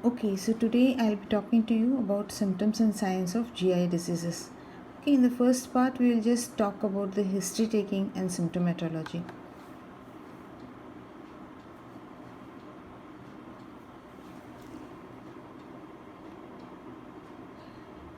Okay, so today I'll be talking to you about symptoms and signs of GI diseases. Okay, in the first part, we will just talk about the history taking and symptomatology.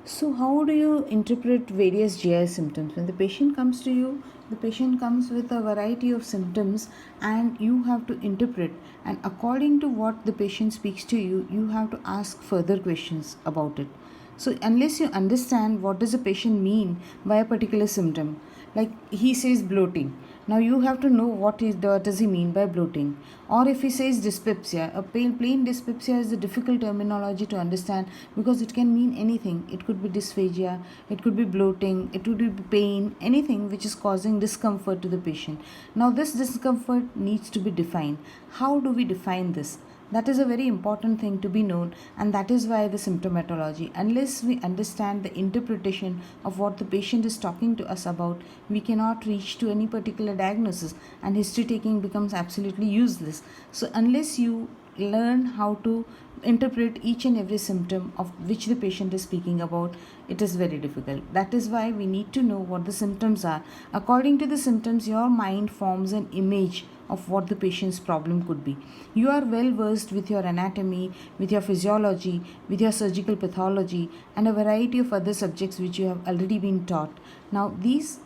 So, how do you interpret various GI symptoms? When the patient comes to you, the patient comes with a variety of symptoms, and you have to interpret. And according to what the patient speaks to you, you have to ask further questions about it. So, unless you understand what does a patient mean by a particular symptom, like he says bloating, now you have to know what does he mean by bloating. Or if he says dyspepsia, a plain dyspepsia is a difficult terminology to understand because it can mean anything. It could be dysphagia, it could be bloating, it could be pain, anything which is causing discomfort to the patient. Now this discomfort needs to be defined. How do we define this? That is a very important thing to be known, and that is why the symptomatology. Unless we understand the interpretation of what the patient is talking to us about, we cannot reach to any particular diagnosis, and history taking becomes absolutely useless. So, unless you learn how to interpret each and every symptom of which the patient is speaking about, it is very difficult. That is why we need to know what the symptoms are. According to the symptoms, your mind forms an image of what the patient's problem could be. You are well versed with your anatomy, with your physiology, with your surgical pathology, and a variety of other subjects which you have already been taught. Now, these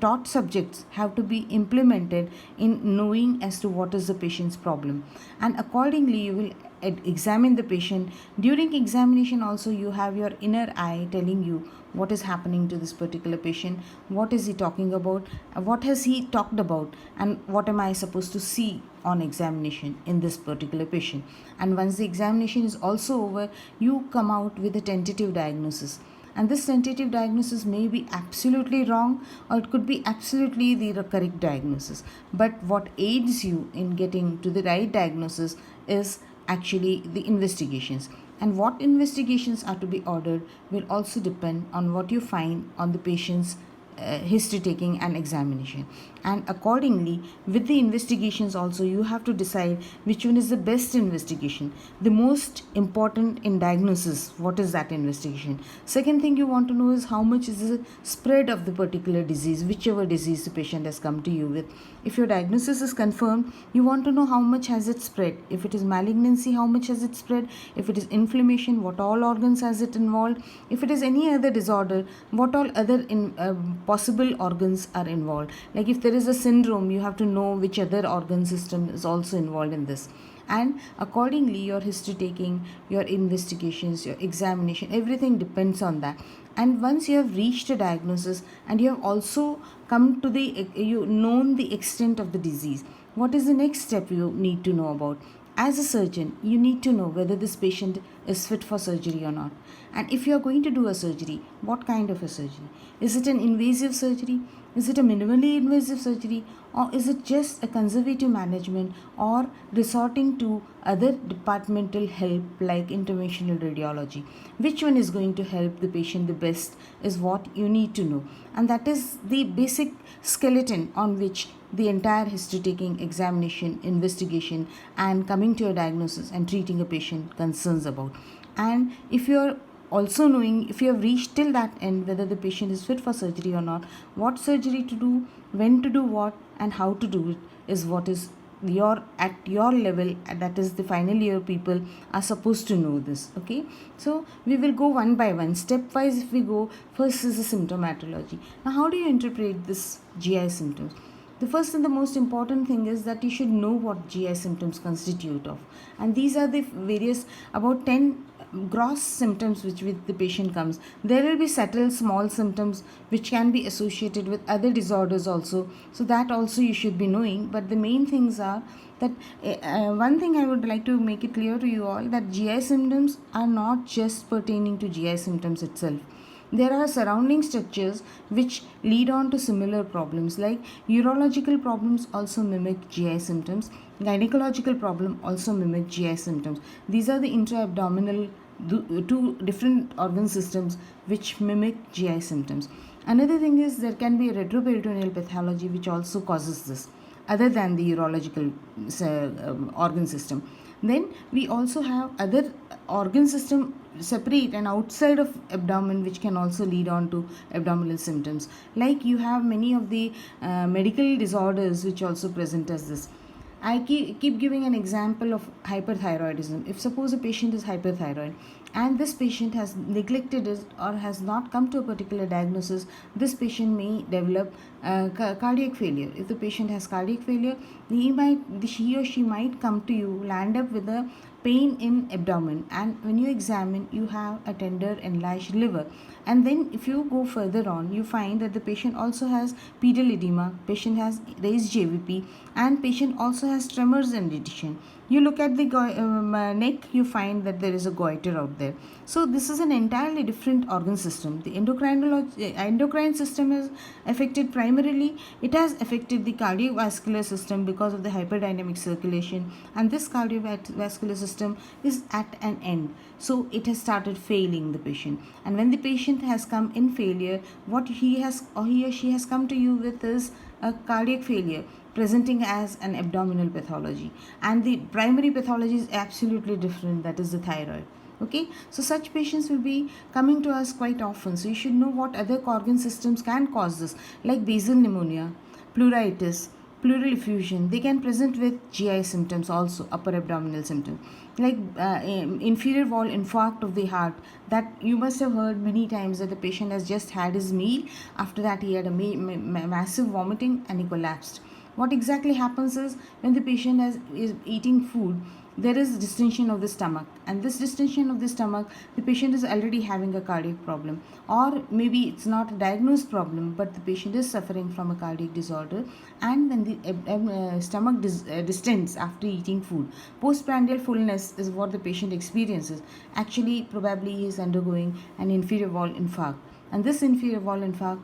taught subjects have to be implemented in knowing as to what is the patient's problem, and accordingly, you will examine the patient. During examination also, you have your inner eye telling you what is happening to this particular patient, what is he talking about, what has he talked about, and what am I supposed to see on examination in this particular patient. And once the examination is also over, you come out with a tentative diagnosis, and this tentative diagnosis may be absolutely wrong, or it could be absolutely the correct diagnosis. But what aids you in getting to the right diagnosis is actually the investigations. And what investigations are to be ordered will also depend on what you find on the patient's history taking and examination. And accordingly, with the investigations also, you have to decide which one is the best investigation, the most important in diagnosis. What is that investigation? Second thing you want to know is how much is the spread of the particular disease, whichever disease the patient has come to you with. If your diagnosis is confirmed, you want to know how much has it spread. If it is malignancy, how much has it spread? If it is inflammation, what all organs has it involved? If it is any other disorder, what all other possible organs are involved? Like if there is a syndrome, you have to know which other organ system is also involved in this. And accordingly, your history taking, your investigations, your examination, everything depends on that. And once you have reached a diagnosis and you have also come to you known the extent of the disease, what is the next step you need to know about? As a surgeon, you need to know whether this patient is fit for surgery or not. And if you are going to do a surgery, what kind of a surgery? Is it an invasive surgery? Is it a minimally invasive surgery? Or is it just a conservative management or resorting to other departmental help like interventional radiology? Which one is going to help the patient the best is what you need to know. And that is the basic skeleton on which the entire history taking, examination, investigation, and coming to a diagnosis and treating a patient concerns about. And if you're also knowing, if you have reached till that end, whether the patient is fit for surgery or not, what surgery to do, when to do what, and how to do it is what is your at your level, and that is the final year people are supposed to know this. Okay, so we will go one by one, stepwise. If we go, first is the symptomatology. Now, how do you interpret this GI symptoms? The first and the most important thing is that you should know what GI symptoms constitute of. And these are the various, about 10 gross symptoms which with the patient comes. There will be subtle small symptoms which can be associated with other disorders also. So that also you should be knowing. But the main things are that one thing I would like to make it clear to you all, that GI symptoms are not just pertaining to GI symptoms itself. There are surrounding structures which lead on to similar problems, like urological problems also mimic GI symptoms, gynecological problem also mimic GI symptoms. These are the intra-abdominal two different organ systems which mimic GI symptoms. Another thing is there can be a retroperitoneal pathology which also causes this. other than the urological organ system. Then we also have other organ system separate and outside of abdomen, which can also lead on to abdominal symptoms. Like you have many of the medical disorders which also present as this. I keep giving an example of hyperthyroidism. If suppose a patient is hyperthyroid and this patient has neglected it or has not come to a particular diagnosis, this patient may develop cardiac failure. If the patient has cardiac failure, he or she might come to you, land up with a pain in abdomen, and when you examine, you have a tender enlarged liver. And then if you go further on, you find that the patient also has pedal edema, patient has raised JVP, and patient also has tremors and irritation. You look at the neck, you find that there is a goiter out there. So this is an entirely different organ system. The endocrine system is affected primarily. It has affected the cardiovascular system because of the hyperdynamic circulation, and this cardiovascular system is at an end. So it has started failing the patient. And when the patient has come in failure, what he or she has come to you with is a cardiac failure presenting as an abdominal pathology, and the primary pathology is absolutely different, that is the thyroid. Okay, so such patients will be coming to us quite often. So you should know what other organ systems can cause this, like basal pneumonia, pleuritis, pleural effusion. They can present with GI symptoms also, upper abdominal symptoms, like inferior wall infarct of the heart, that you must have heard many times, that the patient has just had his meal, after that he had a massive vomiting and he collapsed. What exactly happens is, when the patient is eating food, there is distension of the stomach, and this distension of the stomach, the patient is already having a cardiac problem, or maybe it's not a diagnosed problem, but the patient is suffering from a cardiac disorder. And when the stomach distends after eating food, postprandial fullness is what the patient experiences. Actually, probably he is undergoing an inferior wall infarct, and this inferior wall infarct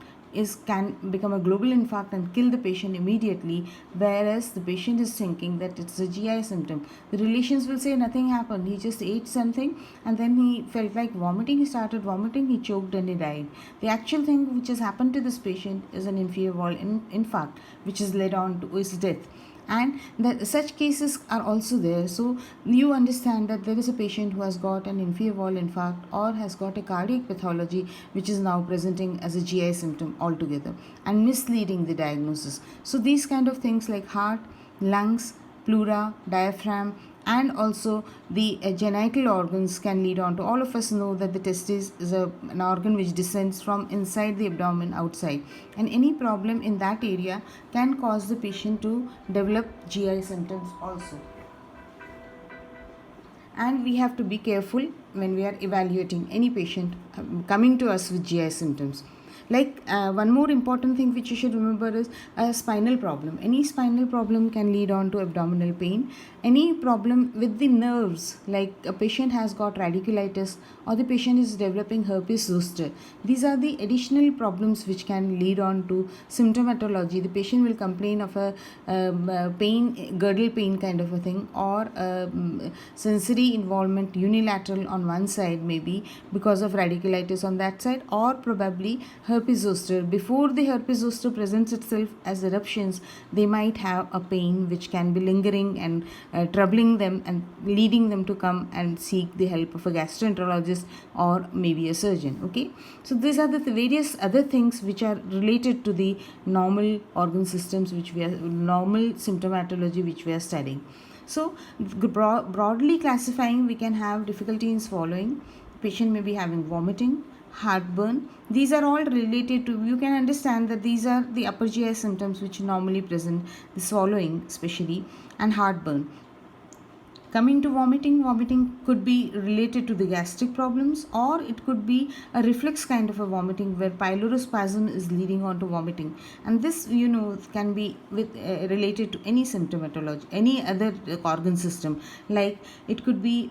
can become a global infarct and kill the patient immediately, whereas the patient is thinking that it's a GI symptom. The relations will say nothing happened, he just ate something and then he felt like vomiting, he started vomiting, he choked and he died. The actual thing which has happened to this patient is an inferior wall infarct, which has led on to his death. And such cases are also there. So you understand that there is a patient who has got an inferior wall infarct or has got a cardiac pathology which is now presenting as a GI symptom altogether and misleading the diagnosis. So these kind of things like heart, lungs, pleura, diaphragm, and also the genital organs can lead on to, all of us know that the testis is an organ which descends from inside the abdomen outside, and any problem in that area can cause the patient to develop GI symptoms also. And we have to be careful when we are evaluating any patient coming to us with GI symptoms. Like one more important thing which you should remember is a spinal problem. Any spinal problem can lead on to abdominal pain. Any problem with the nerves, like a patient has got radiculitis or the patient is developing herpes zoster. These are the additional problems which can lead on to symptomatology. The patient will complain of a pain, girdle pain kind of a thing, or sensory involvement unilateral on one side, maybe because of radiculitis on that side, or probably herpes zoster. Before the herpes zoster presents itself as eruptions, they might have a pain which can be lingering and troubling them and leading them to come and seek the help of a gastroenterologist or maybe a surgeon. Okay, so these are the various other things which are related to the normal organ systems, which we are normal symptomatology which we are studying. So broadly classifying, we can have difficulty in swallowing, patient may be having vomiting, heartburn. These are all related to, you can understand that these are the upper GI symptoms which normally present, the swallowing especially, and heartburn. Coming to vomiting, vomiting could be related to the gastric problems, or it could be a reflex kind of a vomiting where pylospasm is leading on to vomiting, and this can be related to any symptomatology, any other organ system. Like it could be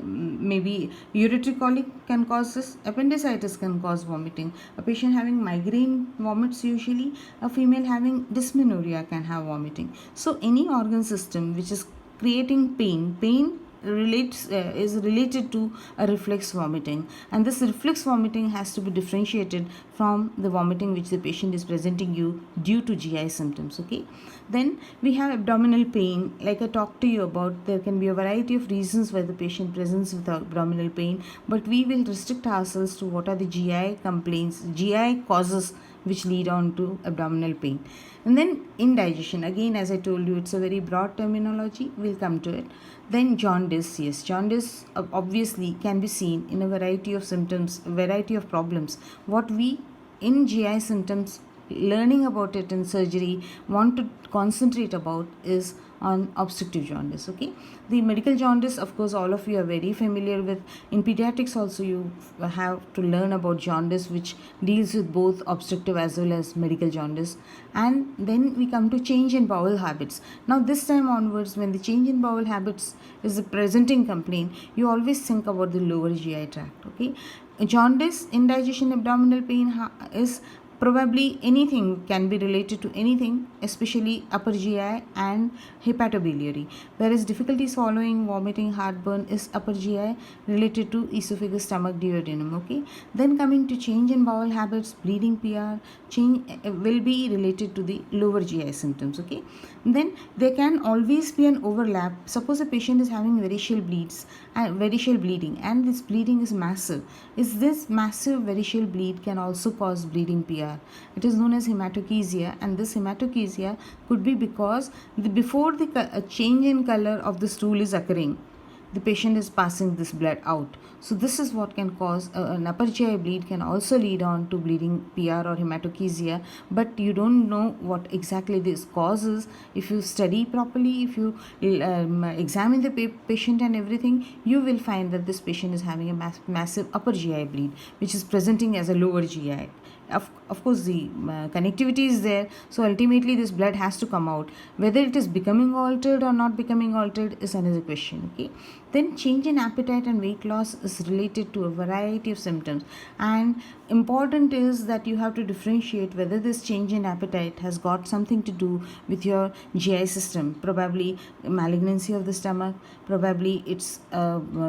maybe ureteric colic can cause this, appendicitis can cause vomiting, a patient having migraine vomits usually, a female having dysmenorrhea can have vomiting. So any organ system which is creating pain is related to a reflex vomiting, and this reflex vomiting has to be differentiated from the vomiting which the patient is presenting you due to GI symptoms. Okay, then we have abdominal pain. Like I talked to you about, there can be a variety of reasons why the patient presents with abdominal pain, but we will restrict ourselves to what are the GI complaints, GI causes which lead on to abdominal pain. And then indigestion, again, as I told you, it's a very broad terminology, we'll come to it. Then jaundice, yes, jaundice obviously can be seen in a variety of symptoms, a variety of problems. What we in GI symptoms, learning about it in surgery, want to concentrate about is on obstructive jaundice. Okay, the medical jaundice, of course, all of you are very familiar with. In pediatrics also you have to learn about jaundice, which deals with both obstructive as well as medical jaundice. And then we come to change in bowel habits. Now this time onwards, when the change in bowel habits is a presenting complaint, you always think about the lower GI tract. Okay, jaundice, indigestion, abdominal pain is probably anything, can be related to anything, especially upper GI and hepatobiliary, whereas difficulty swallowing, vomiting, heartburn is upper GI related to esophagus, stomach, duodenum. Okay, then coming to change in bowel habits, bleeding, PR, change will be related to the lower GI symptoms. Okay, then there can always be an overlap. Suppose a patient is having variceal bleeding, and this bleeding is massive. Is this massive variceal bleed can also cause bleeding PR. It is known as hematochezia, and this hematochezia could be because before the change in color of the stool is occurring, the patient is passing this blood out. So this is what can cause an upper GI bleed, can also lead on to bleeding PR or hematochezia, but you don't know what exactly this causes. If you study properly, if you examine the patient and everything, you will find that this patient is having a massive upper GI bleed, which is presenting as a lower GI. Of course, the connectivity is there, so ultimately this blood has to come out. Whether it is becoming altered or not becoming altered is another question. Okay, then change in appetite and weight loss is related to a variety of symptoms, and important is that you have to differentiate whether this change in appetite has got something to do with your GI system, probably malignancy of the stomach, probably it's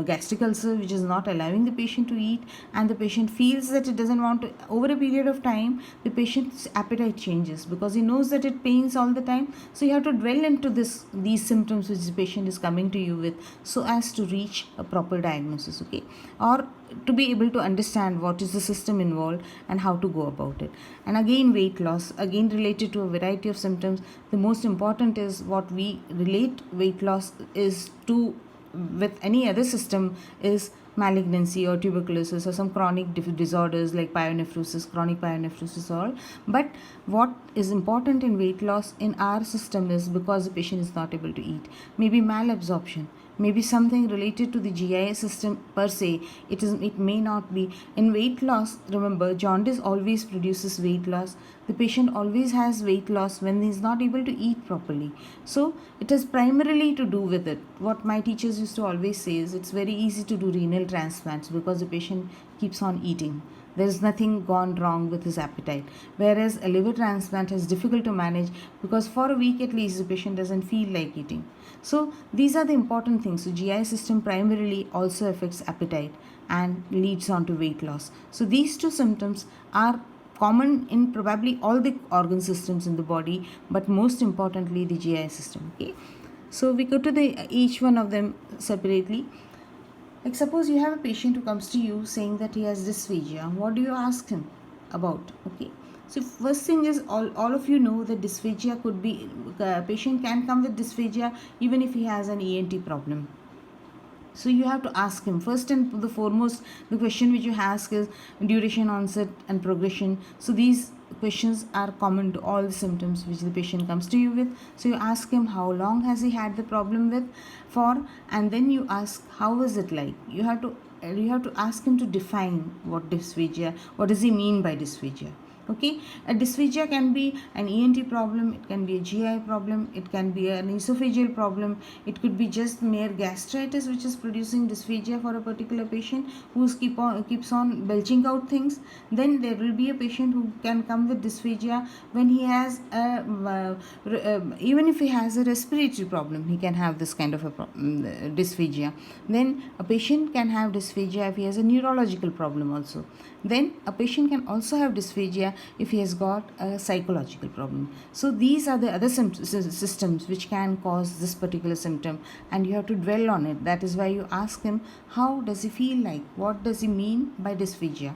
gastric ulcer which is not allowing the patient to eat, and the patient feels that it doesn't want to. Over a period of time, the patient's appetite changes because he knows that it pains all the time. So you have to dwell into these symptoms which the patient is coming to you with, so as to reach a proper diagnosis. Okay, or to be able to understand what is the system involved and how to go about it. And again, weight loss, again related to a variety of symptoms. The most important is what we relate weight loss is to with any other system is malignancy or tuberculosis or some chronic disorders like pyonephrosis, chronic pyonephrosis, all. But what is important in weight loss in our system is because the patient is not able to eat, maybe malabsorption, maybe something related to the GI system per se. It may not be. In weight loss, remember, jaundice always produces weight loss. The patient always has weight loss when he is not able to eat properly. So it is primarily to do with it. What my teachers used to always say is it's very easy to do renal transplants because the patient keeps on eating. There is nothing gone wrong with his appetite. Whereas a liver transplant is difficult to manage because for a week at least the patient doesn't feel like eating. So these are the important things. So GI system primarily also affects appetite and leads on to weight loss. So these two symptoms are common in probably all the organ systems in the body, but most importantly the GI system. Okay, so we go to each one of them separately. Like suppose you have a patient who comes to you saying that he has dysphagia. What do you ask him about? Okay, so first thing is, all of you know that dysphagia could be, a patient can come with dysphagia even if he has an ENT problem. So you have to ask him first and the foremost. The question which you ask is duration, onset and progression. So these questions are common to all the symptoms which the patient comes to you with. So you ask him how long has he had the problem with for, and then you ask how is it like. You have to ask him to define what dysphagia, what does he mean by dysphagia. Okay, a dysphagia can be an ENT problem, it can be a GI problem, it can be an esophageal problem, it could be just mere gastritis which is producing dysphagia for a particular patient who keeps on belching out things. Then there will be a patient who can come with dysphagia when he has even if he has a respiratory problem, he can have this kind of a dysphagia. Then a patient can have dysphagia if he has a neurological problem also. Then a patient can also have dysphagia if he has got a psychological problem. So these are the other systems which can cause this particular symptom, and you have to dwell on it. That is why you ask him, how does he feel like? What does he mean by dysphagia?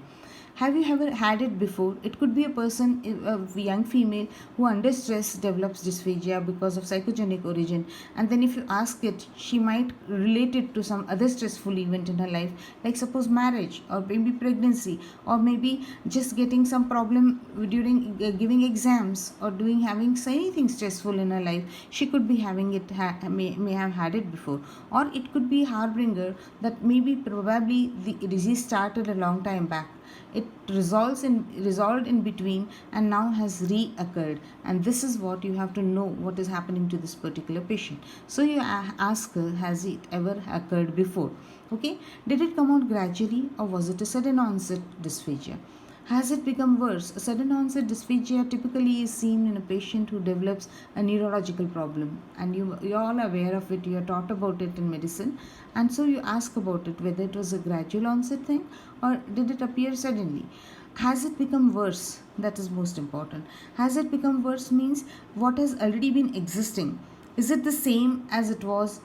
Have you ever had it before? It could be a person, a young female who under stress develops dysphagia because of psychogenic origin, and then if you ask it, she might relate it to some other stressful event in her life, like suppose marriage, or maybe pregnancy, or maybe just getting some problem during giving exams, or doing having anything stressful in her life. She could be having it, may have had it before, or it could be harbinger that maybe probably the disease started a long time back. It resolved in between and now has reoccurred, and this is what you have to know, what is happening to this particular patient. So you ask her, has it ever occurred before? Okay, did it come out gradually, or was it a sudden onset dysphagia? Has it become worse? A sudden onset dysphagia typically is seen in a patient who develops a neurological problem, and you're all aware of it, you're taught about it in medicine, and so you ask about it, whether it was a gradual onset thing or did it appear suddenly. Has it become worse? That is most important. Has it become worse means what has already been existing. Is it the same as it was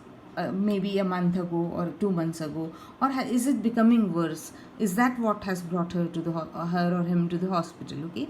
maybe a month ago or 2 months ago, or is it becoming worse? Is that what has brought her to her or him to the hospital? Okay,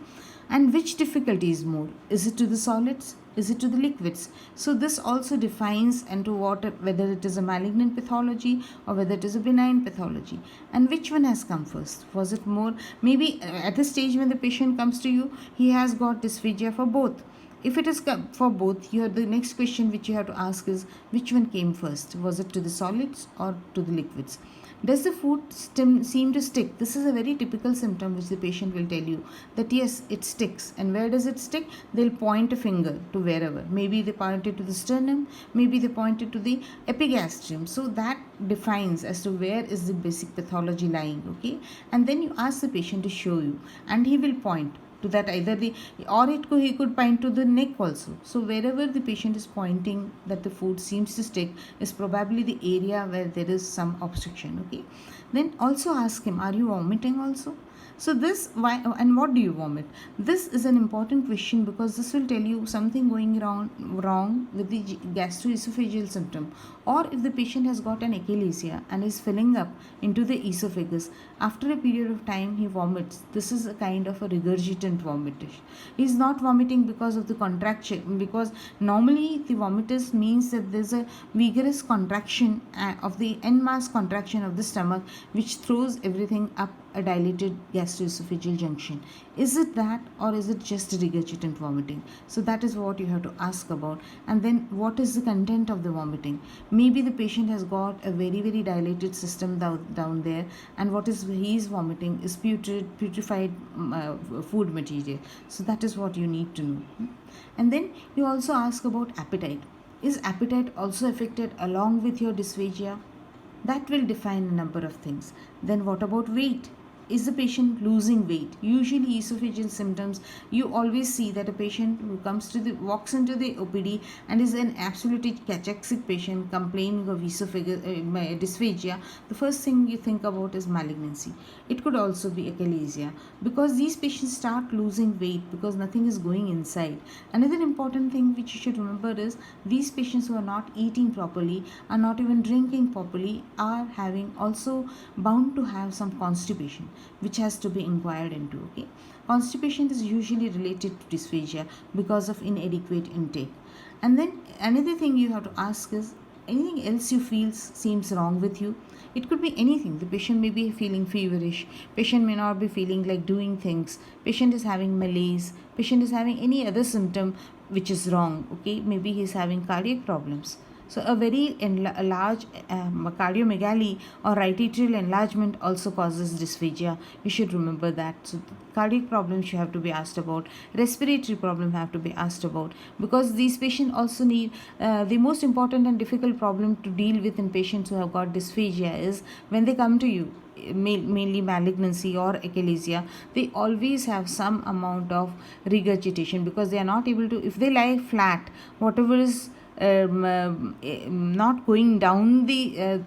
and which difficulty is more? Is it to the solids? Is it to the liquids? So this also defines into whether it is a malignant pathology or whether it is a benign pathology. And which one has come first? Was it more, maybe at the stage when the patient comes to you, he has got dysphagia for both. If it is for both, the next question which you have to ask is, which one came first? Was it to the solids or to the liquids? Does the food seem to stick? This is a very typical symptom which the patient will tell you that yes, it sticks. And where does it stick? They'll point a finger to wherever. Maybe they point it to the sternum, maybe they point it to the epigastrium. So that defines as to where is the basic pathology lying. Okay, and then you ask the patient to show you, and he will point to that, either he could point to the neck also. So wherever the patient is pointing that the food seems to stick is probably the area where there is some obstruction. Okay, then also ask him, are you vomiting also? So this, why and what do you vomit? This is an important question, because this will tell you something going wrong with the gastroesophageal symptom. Or if the patient has got an achalasia and is filling up into the esophagus, after a period of time he vomits. This is a kind of a regurgitant vomitation. He is not vomiting because of the contraction, because normally the vomitus means that there is a vigorous contraction of the end mass contraction of the stomach, which throws everything up a dilated gastroesophageal junction. Is it that, or is it just regurgitant vomiting? So that is what you have to ask about. And then what is the content of the vomiting? Maybe the patient has got a very dilated system down there, and what is he is vomiting is putrefied food material. So that is what you need to know. And then you also ask about appetite. Is appetite also affected along with your dysphagia? That will define a number of things. Then what about weight? Is the patient losing weight? Usually esophageal symptoms, you always see that a patient who walks into the OPD and is an absolutely cachexic patient complaining of dysphagia, the first thing you think about is malignancy. It could also be achalasia, because these patients start losing weight because nothing is going inside. Another important thing which you should remember is these patients who are not eating properly, are not even drinking properly, are having also bound to have some constipation, which has to be inquired into. Okay, constipation is usually related to dysphagia because of inadequate intake. And then another thing you have to ask is, anything else you feel seems wrong with you? It could be anything. The patient may be feeling feverish, patient may not be feeling like doing things, patient is having malaise, patient is having any other symptom which is wrong. Okay, maybe he is having cardiac problems. So a very large cardiomegaly or right atrial enlargement also causes dysphagia. You should remember that. So cardiac problems you have to be asked about, respiratory problem have to be asked about, because these patients also need the most important and difficult problem to deal with in patients who have got dysphagia is when they come to you, mainly malignancy or achalasia, they always have some amount of regurgitation, because they are not able to, if they lie flat, whatever is not going down the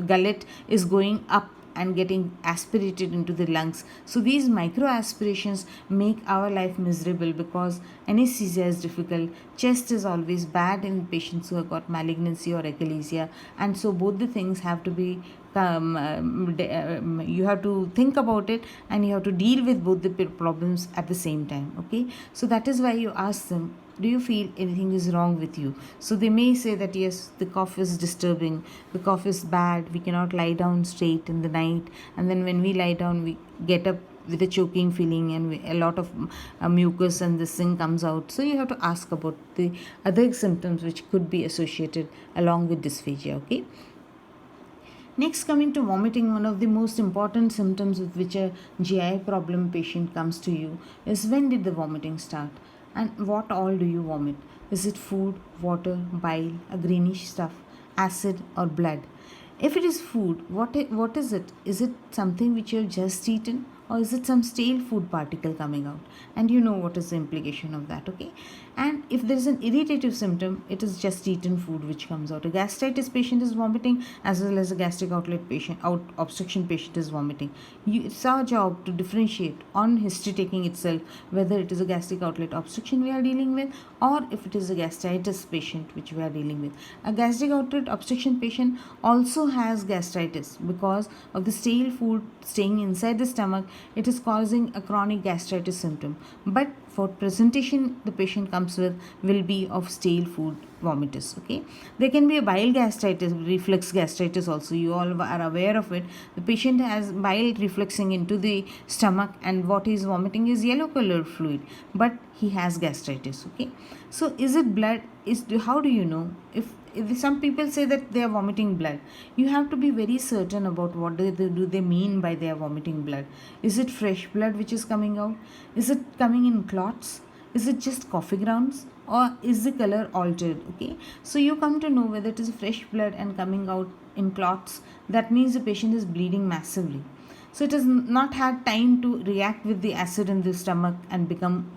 gullet is going up and getting aspirated into the lungs. So these micro aspirations make our life miserable, because anesthesia is difficult, chest is always bad in patients who have got malignancy or achalasia, and so both the things have to be you have to think about it, and you have to deal with both the problems at the same time. Okay, so that is why you ask them, do you feel anything is wrong with you? So they may say that yes, the cough is disturbing, the cough is bad, we cannot lie down straight in the night, and then when we lie down we get up with a choking feeling, and a lot of mucus and this thing comes out. So you have to ask about the other symptoms which could be associated along with dysphagia. Okay, next, coming to vomiting, one of the most important symptoms with which a GI problem patient comes to you is when did the vomiting start, and what all do you vomit? Is it food, water, bile, a greenish stuff, acid, or blood? If it is food, what is it? Is it something which you have just eaten, or is it some stale food particle coming out? And you know what is the implication of that, okay? And if there is an irritative symptom, it is just eaten food which comes out. A gastritis patient is vomiting, as well as a gastric outlet patient, obstruction patient is vomiting. It's our job to differentiate on history taking itself whether it is a gastric outlet obstruction we are dealing with, or if it is a gastritis patient which we are dealing with. A gastric outlet obstruction patient also has gastritis because of the stale food staying inside the stomach. It is causing a chronic gastritis symptom, but for presentation the patient comes with will be of stale food vomitus. Okay, there can be a bile gastritis, reflux gastritis also, you all are aware of it. The patient has bile refluxing into the stomach, and what he is vomiting is yellow colored fluid, but he has gastritis. Okay, so is it blood? How do you know? If some people say that they are vomiting blood, you have to be very certain about what do they mean by they are vomiting blood. Is it fresh blood which is coming out? Is it coming in clots? Is it just coffee grounds, or is the color altered? Okay, so you come to know whether it is fresh blood and coming out in clots, that means the patient is bleeding massively, so it has not had time to react with the acid in the stomach and become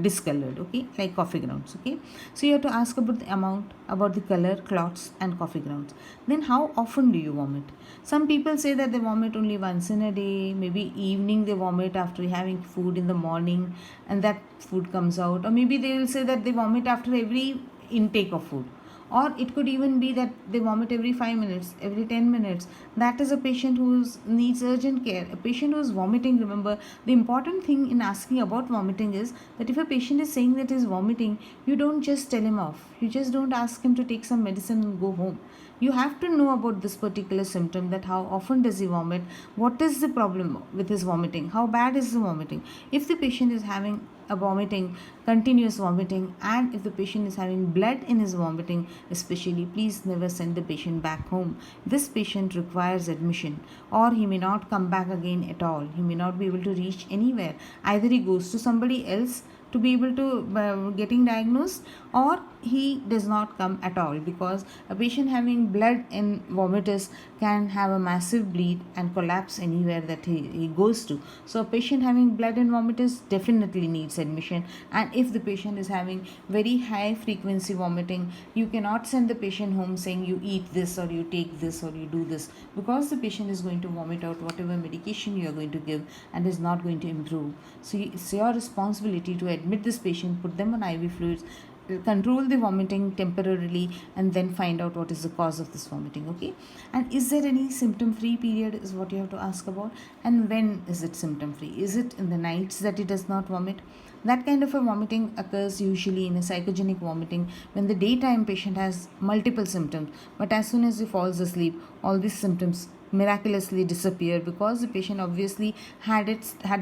discolored, okay, like coffee grounds. Okay, so you have to ask about the amount, about the color, clots, and coffee grounds. Then how often do you vomit? Some people say that they vomit only once in a day, maybe evening they vomit after having food in the morning and that food comes out, or maybe they will say that they vomit after every intake of food, or it could even be that they vomit every 5 minutes, every 10 minutes. That is a patient who needs urgent care. A patient who is vomiting, remember, the important thing in asking about vomiting is that if a patient is saying that he is vomiting, you don't just tell him off, you just don't ask him to take some medicine and go home. You have to know about this particular symptom, that how often does he vomit, what is the problem with his vomiting, how bad is the vomiting. If the patient is having a vomiting, continuous vomiting, and if the patient is having blood in his vomiting especially, please never send the patient back home. This patient requires admission, or he may not come back again at all. He may not be able to reach anywhere. Either he goes to somebody else to be able to getting diagnosed, or he does not come at all, because a patient having blood in vomitus can have a massive bleed and collapse anywhere that he goes to. So a patient having blood in vomitus definitely needs admission. And if the patient is having very high frequency vomiting, you cannot send the patient home saying you eat this or you take this or you do this, because the patient is going to vomit out whatever medication you are going to give and is not going to improve. So it's your responsibility to admit this patient, put them on IV fluids, control the vomiting temporarily, and then find out what is the cause of this vomiting. Okay, and is there any symptom free period is what you have to ask about, and when is it symptom free? Is it in the nights that he does not vomit? That kind of a vomiting occurs usually in a psychogenic vomiting when the daytime patient has multiple symptoms, but as soon as he falls asleep, all these symptoms miraculously disappear, because the patient obviously had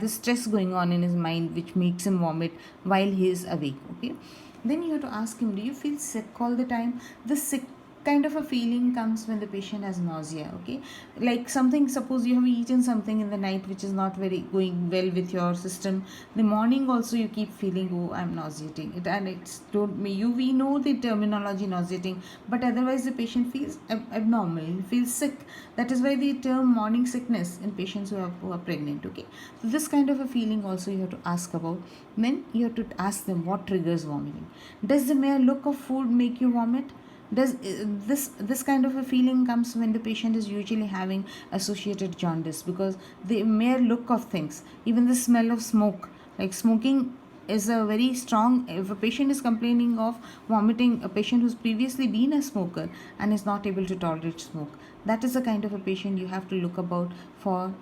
the stress going on in his mind which makes him vomit while he is awake. Okay, then you have to ask him, do you feel sick all the time? The sick kind of a feeling comes when the patient has nausea. Okay, like something, suppose you have eaten something in the night which is not very going well with your system, the morning also you keep feeling, oh, I'm nauseating it, and it's don't me you we know the terminology nauseating, but otherwise the patient feels abnormal, he feels sick. That is why the term morning sickness in patients who are pregnant. Okay, so this kind of a feeling also you have to ask about. Then you have to ask them what triggers vomiting. Does the mere look of food make you vomit? Does this kind of a feeling comes when the patient is usually having associated jaundice, because the mere look of things, even the smell of smoke, like smoking is a very strong. If a patient is complaining of vomiting, a patient who's previously been a smoker and is not able to tolerate smoke, that is the kind of a patient you have to look about for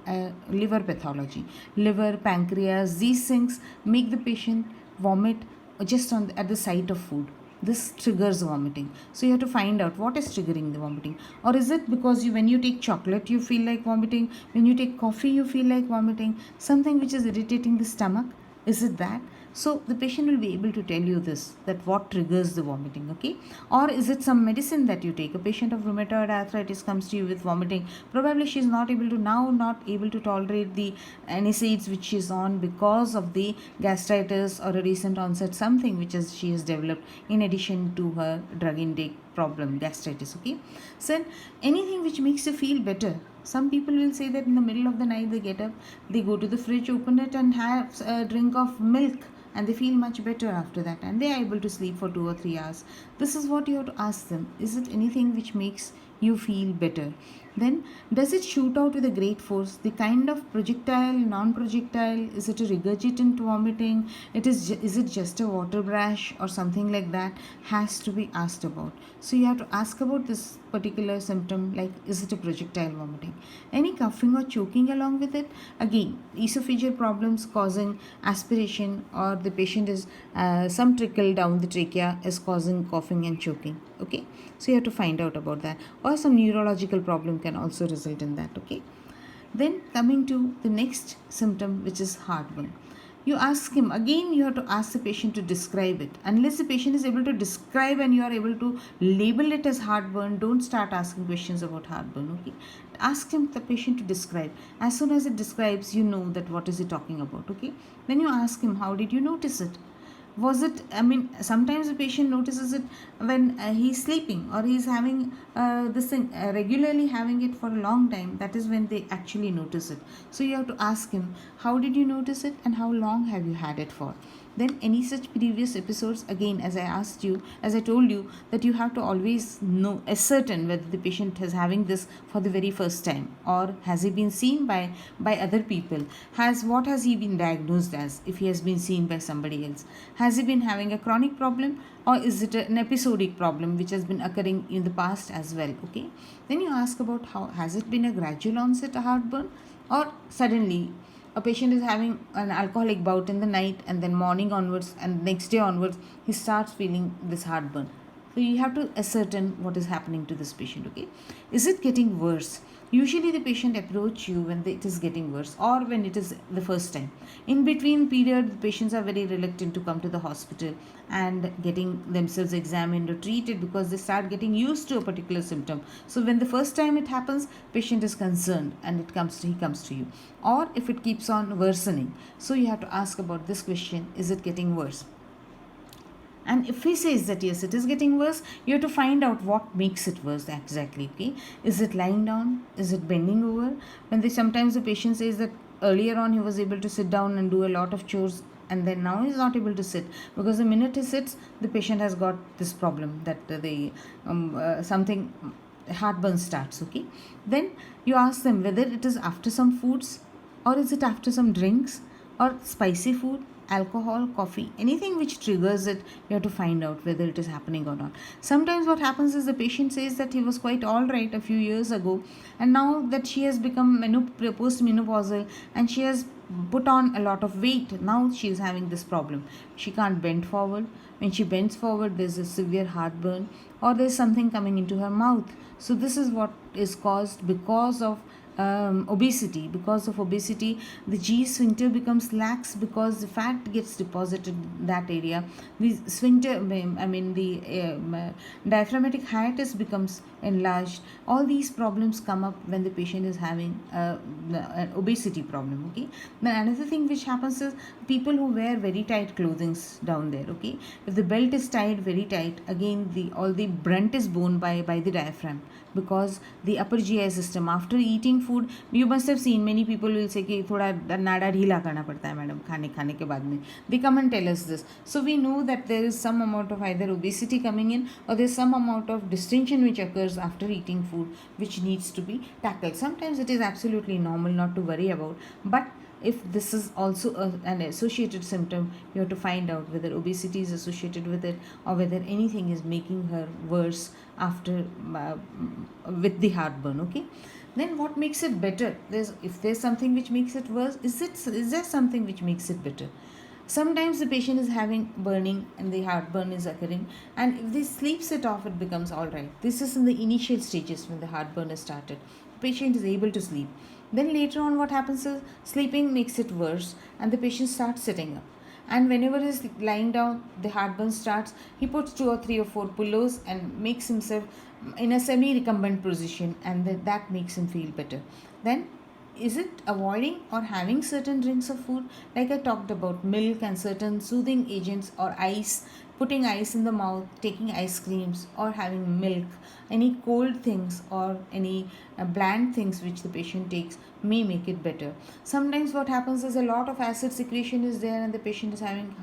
liver pathology. Liver, pancreas, these things make the patient vomit just at the sight of food. This triggers vomiting, so you have to find out what is triggering the vomiting. Or is it because when you take chocolate you feel like vomiting, when you take coffee you feel like vomiting, something which is irritating the stomach? Is it that? So the patient will be able to tell you this, that what triggers the vomiting. Okay, or is it some medicine that you take? A patient of rheumatoid arthritis comes to you with vomiting, probably she is not able to tolerate the NSAIDs which she is on because of the gastritis or a recent onset something which she has developed in addition to her drug intake problem, gastritis. Okay, so anything which makes you feel better. Some people will say that in the middle of the night they get up, they go to the fridge, open it and have a drink of milk, and they feel much better after that, and they are able to sleep for 2 or 3 hours. This is what you have to ask them. Is it anything which makes you feel better? Then, does it shoot out with a great force? The kind of projectile, non-projectile, is it a regurgitant vomiting? Is it just a water brush or something like that? Has to be asked about. So you have to ask about this particular symptom, like is it a projectile vomiting? Any coughing or choking along with it? Again, esophageal problems causing aspiration, or the patient is some trickle down the trachea is causing coughing and choking. Okay, so you have to find out about that, or some neurological problem can also result in that. Okay, then coming to the next symptom, which is heartburn. You ask him again, you have to ask the patient to describe it. Unless the patient is able to describe and you are able to label it as heartburn, don't start asking questions about heartburn. Okay, ask him, the patient, to describe. As soon as it describes, you know that what is he talking about. Okay, then you ask him, how did you notice it? Was it, sometimes the patient notices it when he's sleeping, or he's having this thing regularly having it for a long time. That is when they actually notice it. So you have to ask him, how did you notice it and how long have you had it for? Then any such previous episodes, again, as I told you, that you have to always know ascertain whether the patient is having this for the very first time, or has he been seen by other people. What has he been diagnosed as, if he has been seen by somebody else? Has he been having a chronic problem, or is it an episodic problem which has been occurring in the past as well? Okay, then you ask about, how has it been a gradual onset heartburn, or suddenly a patient is having an alcoholic bout in the night, and then morning onwards and next day onwards he starts feeling this heartburn. So you have to ascertain what is happening to this patient. Okay, is it getting worse? Usually the patient approach you when it is getting worse, or when it is the first time. In between period, the patients are very reluctant to come to the hospital and getting themselves examined or treated, because they start getting used to a particular symptom. So when the first time it happens, patient is concerned and he comes to you. Or if it keeps on worsening, so you have to ask about this question, is it getting worse? And if he says that yes, it is getting worse, you have to find out what makes it worse exactly. Okay, is it lying down? Is it bending over? Sometimes the patient says that earlier on he was able to sit down and do a lot of chores, and then now he's not able to sit, because the minute he sits, the patient has got this problem that something heartburn starts. Okay, then you ask them whether it is after some foods, or is it after some drinks, or spicy food, alcohol, coffee, anything which triggers it. You have to find out whether it is happening or not. Sometimes what happens is the patient says that he was quite all right a few years ago, and now that she has become post-menopausal and she has put on a lot of weight, now she is having this problem. She can't bend forward. When she bends forward, there's a severe heartburn, or there's something coming into her mouth. So this is what is caused because of obesity. Because of obesity, the G sphincter becomes lax because the fat gets deposited in that area. The sphincter, the diaphragmatic hiatus becomes enlarged. All these problems come up when the patient is having an obesity problem. Okay. Then another thing which happens is people who wear very tight clothing down there. Okay. If the belt is tied very tight, again the all the brunt is borne by the diaphragm, because the upper GI system, after eating food, you must have seen many people will say कि थोड़ा नाड़ा ढीला करना पड़ता है madam खाने के बाद में. They come and tell us this. So we know that there is some amount of either obesity coming in, or there is some amount of distension which occurs after eating food, which needs to be tackled. Sometimes it is absolutely normal, not to worry about, but if this is also an associated symptom, you have to find out whether obesity is associated with it, or whether anything is making her worse after with the heartburn. Okay. Then what makes it better? If there's something which makes it worse, is there something which makes it better? Sometimes the patient is having burning and the heartburn is occurring, and if they sleeps it off, it becomes all right. This is in the initial stages when the heartburn is started. The patient is able to sleep. Then later on, what happens is sleeping makes it worse, and the patient starts sitting up. And whenever he's lying down, the heartburn starts. He puts 2 or 3 or 4 pillows and makes himself in a semi-recumbent position, and that makes him feel better. Then is it avoiding or having certain drinks of food, like I talked about milk and certain soothing agents, or ice, putting ice in the mouth, taking ice creams, or having milk, any cold things or any bland things which the patient takes may make it better. Sometimes what happens is a lot of acid secretion is there and the patient is having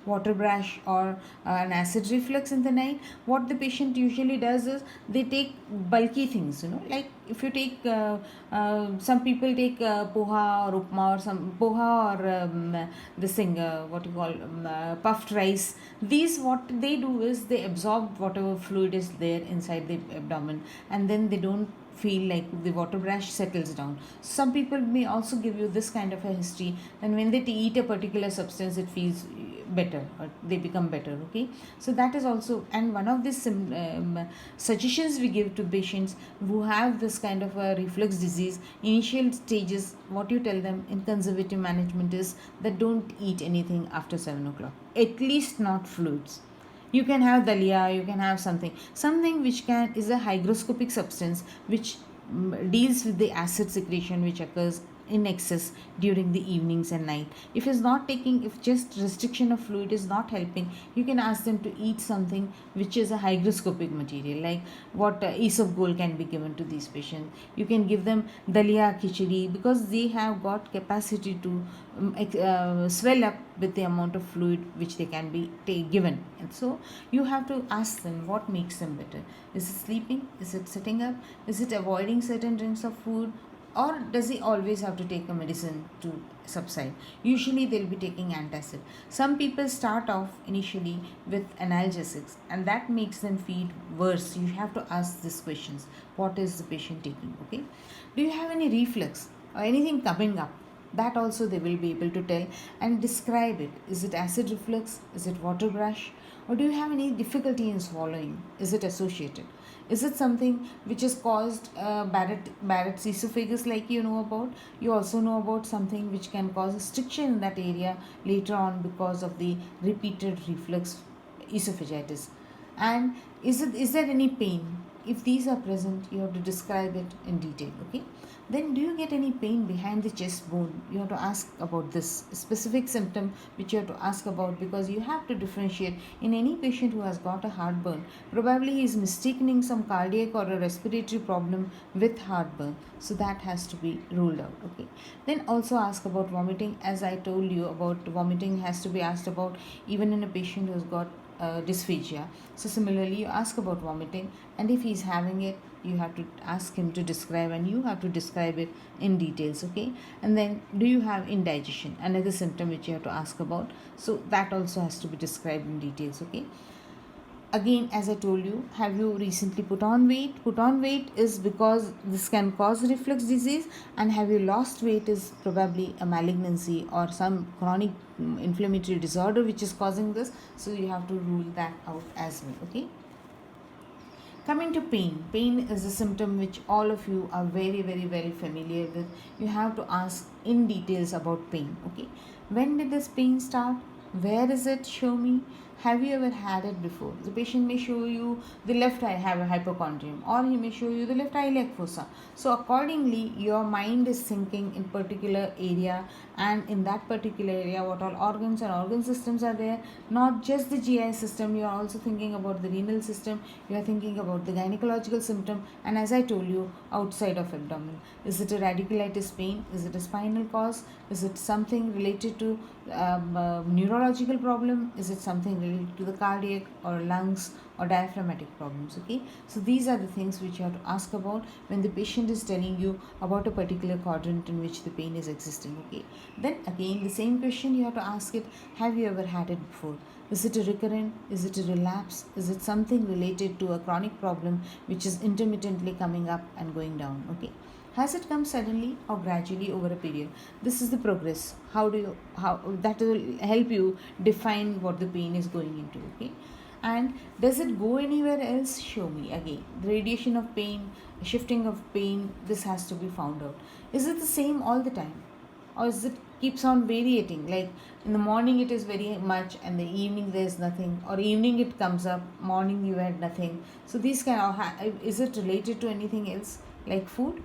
water brush or an acid reflux in the night. What the patient usually does is they take bulky things, like if you take some people take poha or upma, or some poha or this thing, what you call puffed rice. These, what they do is they absorb whatever fluid is there inside the abdomen, and then they don't feel like the water brush settles down. Some people may also give you this kind of a history, and when they eat a particular substance, it feels better, or they become better. Okay, so that is also, and one of the suggestions we give to patients who have this kind of a reflux disease, initial stages, what you tell them in conservative management is that don't eat anything after 7 o'clock, at least not fluids. You can have dalia, you can have something which is a hygroscopic substance which deals with the acid secretion which occurs in excess during the evenings and night. If just restriction of fluid is not helping, you can ask them to eat something which is a hygroscopic material, like what isabgol can be given to these patients. You can give them dalia khichdi, because they have got capacity to swell up with the amount of fluid which they can be given. And so you have to ask them what makes them better. Is it sleeping? Is it sitting up? Is it avoiding certain drinks of food? Or does he always have to take a medicine to subside? Usually they'll be taking antacid. Some people start off initially with analgesics, and that makes them feel worse. You have to ask these questions. What is the patient taking? Okay. Do you have any reflux or anything coming up? That also they will be able to tell and describe it. Is it acid reflux? Is it water brush? Or do you have any difficulty in swallowing? Is it associated? Is it something which is caused Barrett's esophagus, like you know about? You also know about something which can cause a stricture in that area later on because of the repeated reflux esophagitis. And is there any pain? If these are present, you have to describe it in detail. Okay. Then do you get any pain behind the chest bone? You have to ask about this specific symptom which you have to ask about, because you have to differentiate. In any patient who has got a heartburn, probably he is mistaking some cardiac or a respiratory problem with heartburn. So that has to be ruled out. Okay. Then also ask about vomiting. As I told you about, vomiting has to be asked about even in a patient who has got dysphagia. So similarly, you ask about vomiting, and if he is having it, you have to ask him to describe, and you have to describe it in details. Okay. And then, do you have indigestion? Another symptom which you have to ask about. So that also has to be described in details. Okay. Again, as I told you, have you recently put on weight? Put on weight is because this can cause reflux disease, and have you lost weight is probably a malignancy or some chronic inflammatory disorder which is causing this. So you have to rule that out as well. Okay. Coming to pain, pain is a symptom which all of you are very very well familiar with. You have to ask in details about pain. Okay, when did this pain start? Where is it? Show me. Have you ever had it before? The patient may show you the left eye have a hypochondrium, or he may show you the left iliac fossa. So accordingly, your mind is thinking in particular area, and in that particular area, what all organs and organ systems are there. Not just the GI system. You are also thinking about the renal system. You are thinking about the gynecological symptom, and as I told you, outside of abdomen. Is it a radiculitis pain? Is it a spinal cause? Is it something related to neurological problem? Is it something related to the cardiac or lungs or diaphragmatic problems? Okay, so these are the things which you have to ask about when the patient is telling you about a particular quadrant in which the pain is existing. Okay, then again the same question you have to ask it, have you ever had it before? Is it a recurrent? Is it a relapse? Is it something related to a chronic problem which is intermittently coming up and going down? Okay, has it come suddenly or gradually over a period? This is the progress. How that will help you define what the pain is going into. Okay, and does it go anywhere else? Show me. Again, the radiation of pain, shifting of pain, this has to be found out. Is it the same all the time, or is it keeps on varying? Like in the morning it is very much, and the evening there is nothing, or evening it comes up, morning you had nothing. So these kind of, is it related to anything else like food?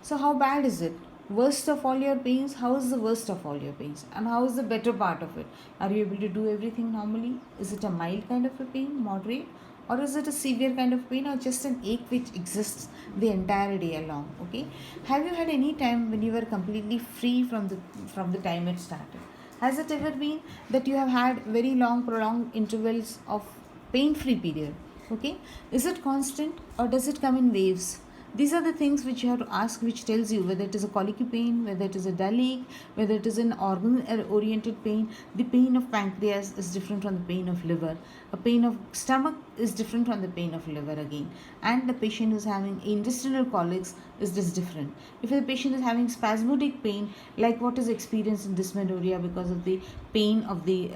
So how bad is it? Worst of all your pains? How is the worst of all your pains? And how is the better part of it? Are you able to do everything normally? Is it a mild kind of a pain, moderate? Or is it a severe kind of pain, or just an ache which exists the entire day along? Okay. Have you had any time when you were completely free from the time it started? Has it ever been that you have had very long prolonged intervals of pain-free period? Okay. Is it constant, or does it come in waves? These are the things which you have to ask, which tells you whether it is a colicky pain, whether it is a dull ache, whether it is an organ oriented pain. The pain of pancreas is different from the pain of liver. A pain of stomach is different from the pain of liver again. And the patient who is having intestinal colics is just different. If the patient is having spasmodic pain, like what is experienced in dysmenorrhea because of the pain of the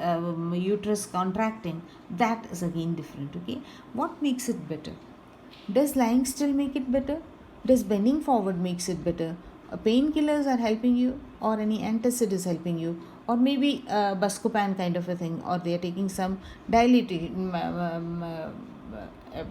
uterus contracting, that is again different. Okay, what makes it better? Does lying still make it better? Does bending forward makes it better? Painkillers are helping you, or any antacid is helping you, or maybe Buscopan kind of a thing, or they are taking some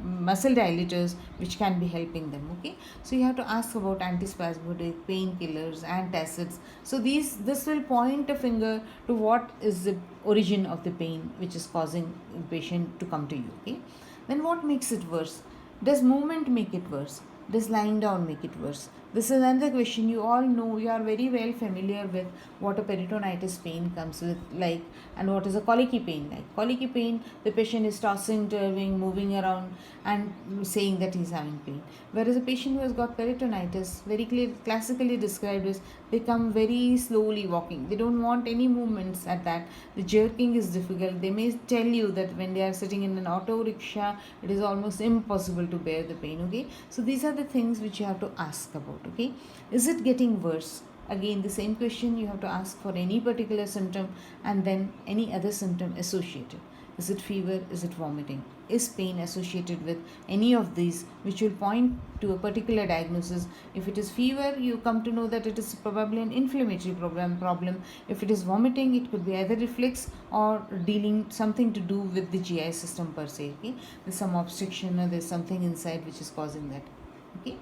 muscle dilators which can be helping them. Okay, so you have to ask about antispasmodic, painkillers, antacids. So this will point a finger to what is the origin of the pain which is causing the patient to come to you. Okay, then what makes it worse? Does movement make it worse? Does lying down make it worse? This is another question. You all know, you are very well familiar with what a peritonitis pain comes with, like, and what is a colicky pain like. Colicky pain, the patient is tossing, turning, moving around, and saying that he's having pain. Whereas a patient who has got peritonitis, very classically described as they come very slowly walking. They don't want any movements at that. The jerking is difficult. They may tell you that when they are sitting in an auto rickshaw, it is almost impossible to bear the pain. Okay, so these are the things which you have to ask about. Okay, is it getting worse? Again, the same question you have to ask for any particular symptom, and then any other symptom associated. Is it fever? Is it vomiting? Is pain associated with any of these, which will point to a particular diagnosis? If it is fever, you come to know that it is probably an inflammatory problem. If it is vomiting, it could be either reflex or dealing something to do with the GI system per se. Okay, there's some obstruction, or there's something inside which is causing that. Okay,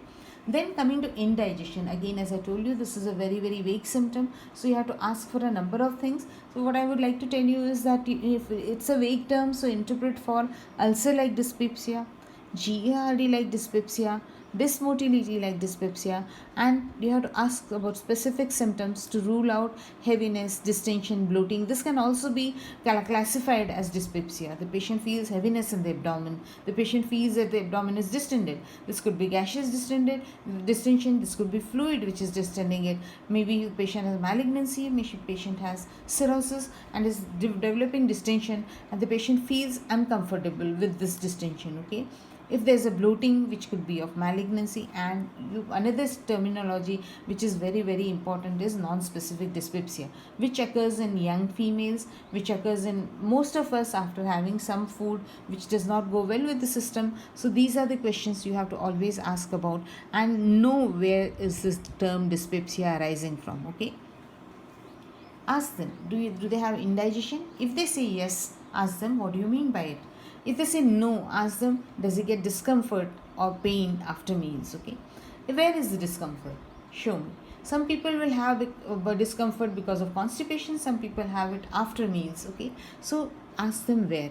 then coming to indigestion, again as I told you, this is a very very vague symptom, so you have to ask for a number of things. So what I would like to tell you is that if it's a vague term, so interpret for ulcer like dyspepsia, GERD like dyspepsia, dysmotility like dyspepsia, and you have to ask about specific symptoms to rule out heaviness, distension, bloating. This can also be classified as dyspepsia. The patient feels heaviness in the abdomen. The patient feels that the abdomen is distended. This could be gaseous distension. This could be fluid which is distending it. Maybe the patient has malignancy. Maybe the patient has cirrhosis and is developing distension, and the patient feels uncomfortable with this distension. Okay, If there's a bloating which could be of malignancy, and another terminology which is very very important is non-specific dyspepsia, which occurs in young females, which occurs in most of us after having some food which does not go well with the system. So these are the questions you have to always ask about and know where is this term dyspepsia arising from. Okay, ask them, do they have indigestion? If they say yes, ask them, what do you mean by it? If they say no, ask them, does he get discomfort or pain after meals? Okay, where is the discomfort? Show me. Some people will have discomfort because of constipation, some people have it after meals. Okay, so ask them where.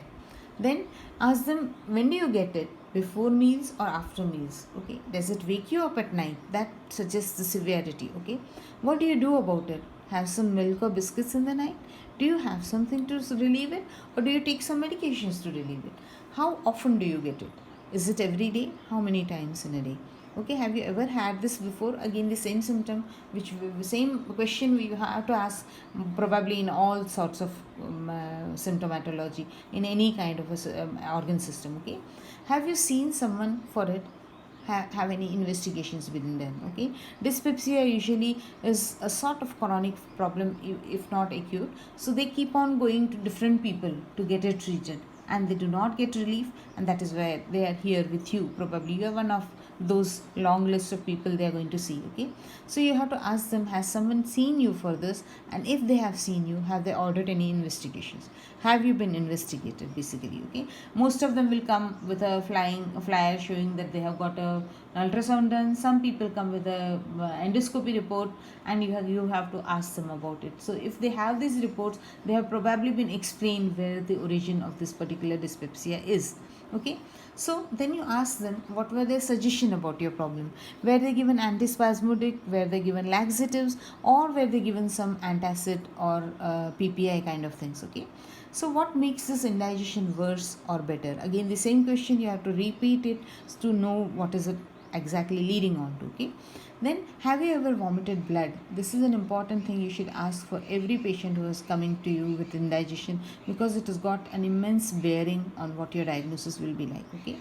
Then ask them, when do you get it? Before meals or after meals? Okay, does it wake you up at night? That suggests the severity. Okay, what do you do about it? Have some milk or biscuits in the night? Do you have something to relieve it, or do you take some medications to relieve it? How often do you get it? Is it every day? How many times in a day? Okay, have you ever had this before? Again, the same symptom, which same question we have to ask, probably in all sorts of symptomatology in any kind of organ system. Okay, have you seen someone for it? Have any investigations been done? Okay, dyspepsia usually is a sort of chronic problem, if not acute, so they keep on going to different people to get it treated, and they do not get relief, and that is why they are here with you. Probably you are one of those long list of people they are going to see. Okay, so you have to ask them, has someone seen you for this? And if they have seen you, have they ordered any investigations? Have you been investigated, basically? Okay, most of them will come with a flyer showing that they have got an ultrasound done. Some people come with a endoscopy report, and you have to ask them about it. So if they have these reports, they have probably been explained where the origin of this particular dyspepsia is. Okay, so then you ask them, what were their suggestion about your problem? Were they given antispasmodic, were they given laxatives, or were they given some antacid or PPI kind of things? Okay, so what makes this indigestion worse or better? Again, the same question, you have to repeat it to know what is it exactly leading on to. Okay, then, have you ever vomited blood? This is an important thing you should ask for every patient who is coming to you with indigestion, because it has got an immense bearing on what your diagnosis will be like. Okay,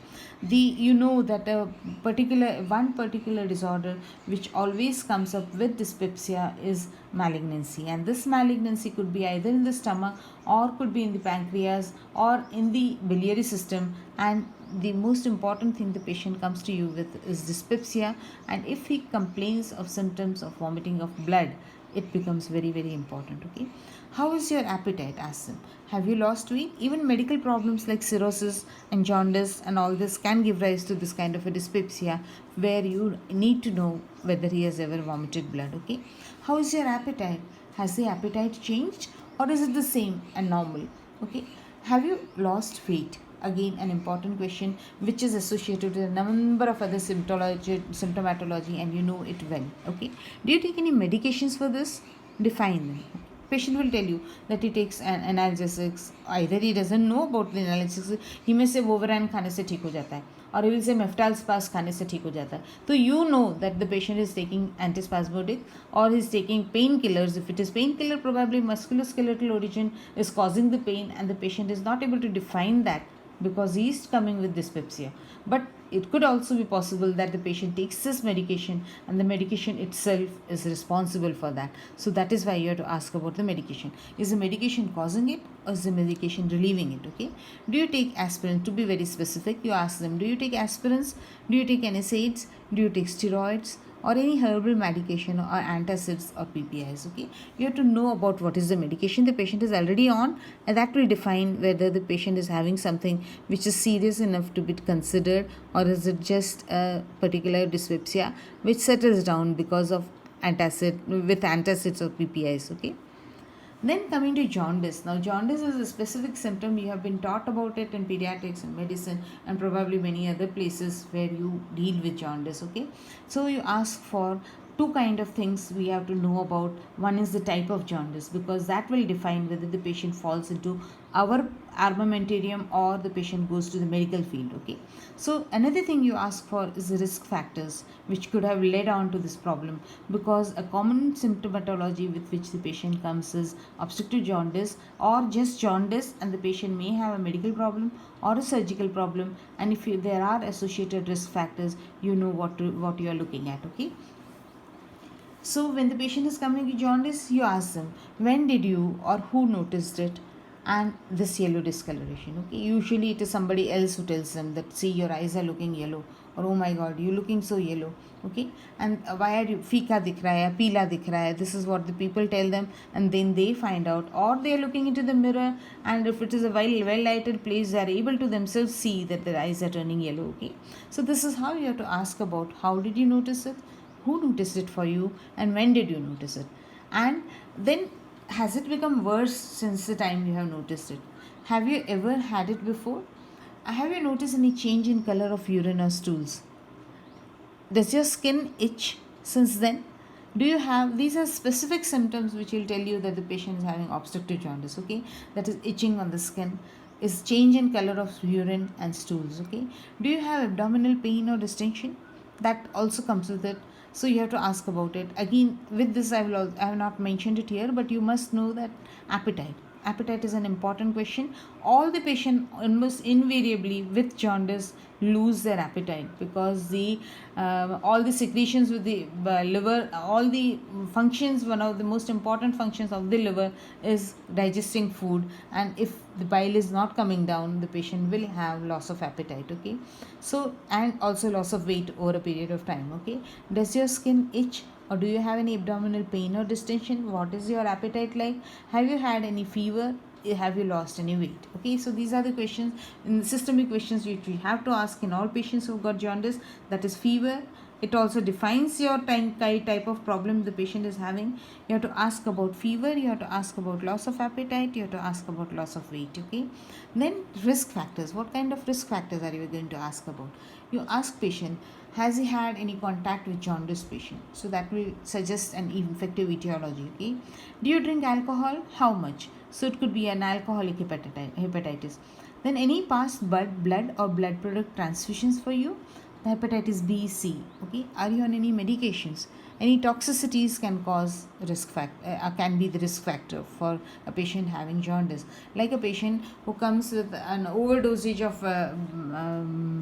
you know that one particular disorder which always comes up with dyspepsia is malignancy, and this malignancy could be either in the stomach, or could be in the pancreas, or in the biliary system. And the most important thing the patient comes to you with is dyspepsia, and if he complains of symptoms of vomiting of blood, it becomes very very important. Okay, how is your appetite? Ask them, have you lost weight? Even medical problems like cirrhosis and jaundice and all this can give rise to this kind of a dyspepsia, where you need to know whether he has ever vomited blood. Okay, how is your appetite? Has the appetite changed, or is it the same and normal? Okay, have you lost weight? Again, an important question which is associated with a number of other symptomatology, and you know it well. Okay, do you take any medications for this? Define them. Patient will tell you that he takes an analgesics. Either he doesn't know about the analgesics, he may say Voveran खाने से ठीक हो जाता है, or he will say Meftal spas खाने से ठीक हो जाता है. So you know that the patient is taking antispasmodic, or he is taking painkillers. If it is painkiller, probably musculoskeletal origin is causing the pain, and the patient is not able to define that because he is coming with dyspepsia. But it could also be possible that the patient takes this medication, and the medication itself is responsible for that. So that is why you have to ask about the medication. Is the medication causing it, or is the medication relieving it? Okay, do you take aspirin? To be very specific, you ask them, do you take aspirins, do you take NSAIDs, do you take steroids, or any herbal medication, or antacids or PPIs? Okay, you have to know about what is the medication the patient is already on, and that will define whether the patient is having something which is serious enough to be considered, or is it just a particular dyspepsia which settles down because of antacids or PPIs. Okay, then coming to jaundice. Now, jaundice is a specific symptom. You have been taught about it in pediatrics and medicine, and probably many other places where you deal with jaundice. Okay, so you ask for two kind of things we have to know about. One is the type of jaundice, because that will define whether the patient falls into our armamentarium or the patient goes to the medical field. Okay, so another thing you ask for is the risk factors which could have led on to this problem, because a common symptomatology with which the patient comes is obstructive jaundice or just jaundice, and the patient may have a medical problem or a surgical problem, and if there are associated risk factors, you know what you are looking at. Okay, so when the patient is coming with jaundice, you ask them, when did you or who noticed it? And this yellow discoloration. Okay, usually it is somebody else who tells them that, see, your eyes are looking yellow, or oh my god, you're looking so yellow. Okay, and why are you fika dikh raha hai, peela dikh raha hai? This is what the people tell them, and then they find out, or they are looking into the mirror, and if it is a well lighted place, they are able to themselves see that their eyes are turning yellow. Okay, so this is how you have to ask about how did you notice it, who noticed it for you, and when did you notice it, and then has it become worse since the time you have noticed it? Have you ever had it before? Have you noticed any change in color of urine or stools? Does your skin itch since then? Do you have, these are specific symptoms which will tell you that the patient is having obstructive jaundice. Okay, that is itching on the skin, is change in color of urine and stools. Okay, do you have abdominal pain or distension? That also comes with it, so you have to ask about it. Again, with this I have not mentioned it here, but you must know that appetite is an important question. All the patient almost invariably with jaundice lose their appetite, because the all the secretions with the liver, all the functions, one of the most important functions of the liver is digesting food, and if the bile is not coming down, the patient will have loss of appetite. Okay, so, and also loss of weight over a period of time. Okay, does your skin itch, or do you have any abdominal pain or distension? What is your appetite like? Have you had any fever? Have you lost any weight? Okay, so these are the questions, in the systemic questions which we have to ask in all patients who've got jaundice. That is fever. It also defines your type of problem the patient is having. You have to ask about fever, you have to ask about loss of appetite, you have to ask about loss of weight. Okay, then risk factors. What kind of risk factors are you going to ask about? You ask patient, has he had any contact with jaundice patient? So that will suggest an infective etiology. Okay, do you drink alcohol? How much? So it could be an alcoholic hepatitis. Then any past blood or blood product transfusions for you? The hepatitis B, C. Okay, are you on any medications? Any toxicities can cause can be the risk factor for a patient having jaundice. Like a patient who comes with an overdosage of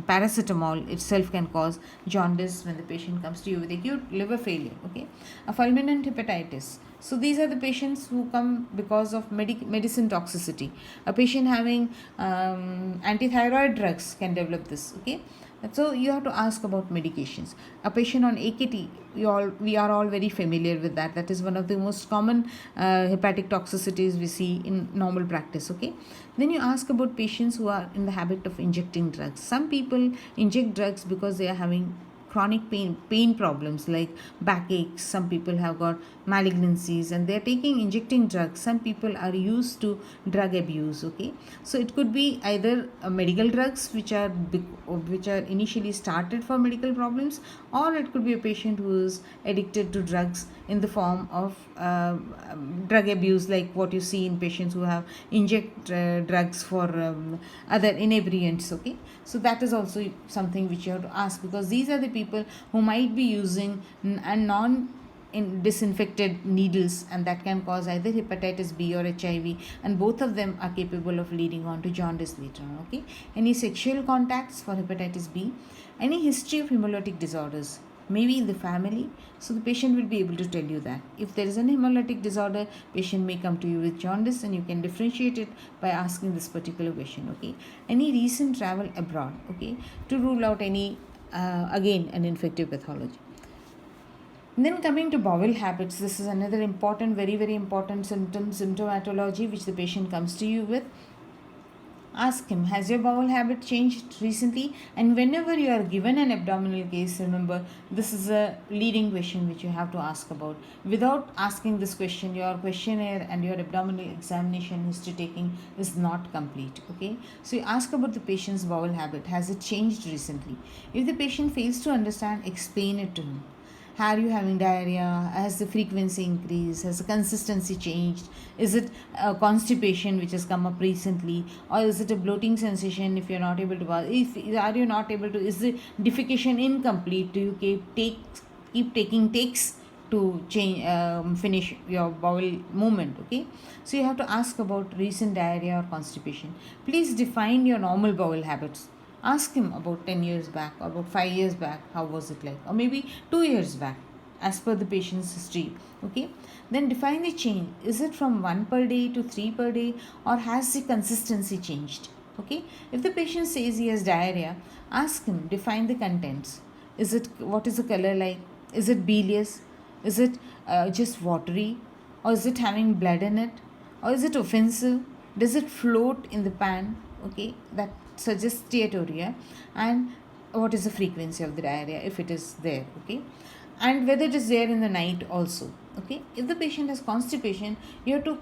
paracetamol itself can cause jaundice when the patient comes to you with acute liver failure. Okay, a fulminant hepatitis. So these are the patients who come because of medicine toxicity. A patient having antithyroid drugs can develop this. Okay, so you have to ask about medications. A patient on AKT, we are all very familiar with that. That is one of the most common hepatic toxicities we see in normal practice. Okay, then you ask about patients who are in the habit of injecting drugs. Some people inject drugs because they are having chronic pain problems like backaches. Some people have got malignancies and they are injecting drugs. Some people are used to drug abuse. Okay, so it could be either medical drugs which are initially started for medical problems, or it could be a patient who is addicted to drugs in the form of drug abuse, like what you see in patients who have inject drugs for other inebriants. Okay, so that is also something which you have to ask, because these are the people who might be using disinfected needles, and that can cause either hepatitis B or HIV, and both of them are capable of leading on to jaundice later on. Okay, any sexual contacts for hepatitis B, any history of hemolytic disorders, maybe in the family, so the patient will be able to tell you that. If there is an hemolytic disorder, patient may come to you with jaundice, and you can differentiate it by asking this particular question. Okay, any recent travel abroad, okay, to rule out any again an infective pathology. And then coming to bowel habits, this is another important, very very important symptomatology which the patient comes to you with. Ask him, has your bowel habit changed recently? And whenever you are given an abdominal case, remember, this is a leading question which you have to ask about. Without asking this question, your questionnaire and your abdominal examination history taking is not complete. Okay, so you ask about the patient's bowel habit. Has it changed recently? If the patient fails to understand, explain it to him. Are you having diarrhea? Has the frequency increased? Has the consistency changed? Is it constipation which has come up recently, or is it a bloating sensation if you're not able to pass? If are you not able to? Is the defecation incomplete? Do you keep taking takes to change finish your bowel movement? Okay, so you have to ask about recent diarrhea or constipation. Please define your normal bowel habits. Ask him about 10 years back or about 5 years back, how was it like, or maybe 2 years back as per the patient's history. Okay, then define the change. Is it from 1 per day to 3 per day, or has the consistency changed? Okay, if the patient says he has diarrhea, ask him, define the contents. Is it, what is the color like? Is it bilious? Is it just watery, or is it having blood in it, or is it offensive? Does it float in the pan? Okay, that suggests steatorrhea. And what is the frequency of the diarrhea if it is there? Okay, and whether it is there in the night also. Okay, if the patient has constipation, you have to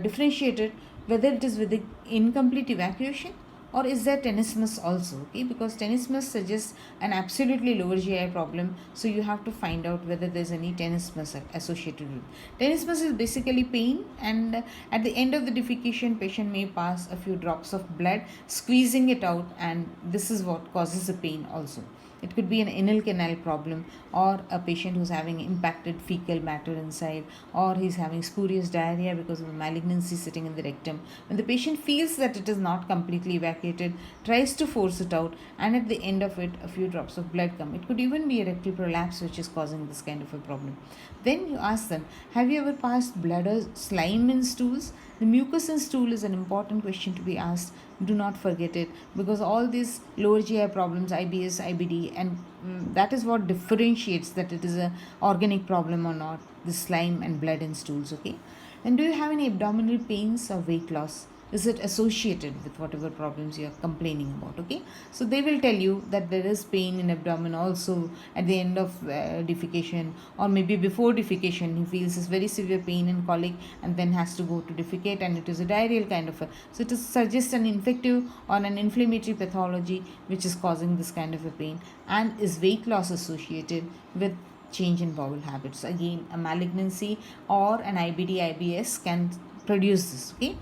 differentiate it, whether it is with the incomplete evacuation, or is there tenesmus also. Okay, because tenesmus suggests an absolutely lower GI problem, so you have to find out whether there's any tenesmus associated with it. Tenesmus is basically pain, and at the end of the defecation, patient may pass a few drops of blood squeezing it out, and this is what causes the pain also. It could be an anal canal problem, or a patient who's having impacted fecal matter inside, or he's having spurious diarrhea because of a malignancy sitting in the rectum. When the patient feels that it is not completely evacuated, tries to force it out, and at the end of it, a few drops of blood come. It could even be a rectal prolapse which is causing this kind of a problem. Then you ask them, have you ever passed blood or slime in stools? The mucus in stool is an important question to be asked. Do not forget it, because all these lower GI problems, IBS, IBD, and that is what differentiates that it is a organic problem or not, the slime and blood in stools. Okay, and do you have any abdominal pains or weight loss? Is it associated with whatever problems you are complaining about? Okay, so they will tell you that there is pain in abdomen also at the end of defecation, or maybe before defecation he feels this very severe pain and colic, and then has to go to defecate, and it is a diarrheal kind of a, so it suggests an infective or an inflammatory pathology which is causing this kind of a pain. And is weight loss associated with change in bowel habits? Again, a malignancy or an IBD, IBS can produce this. Okay,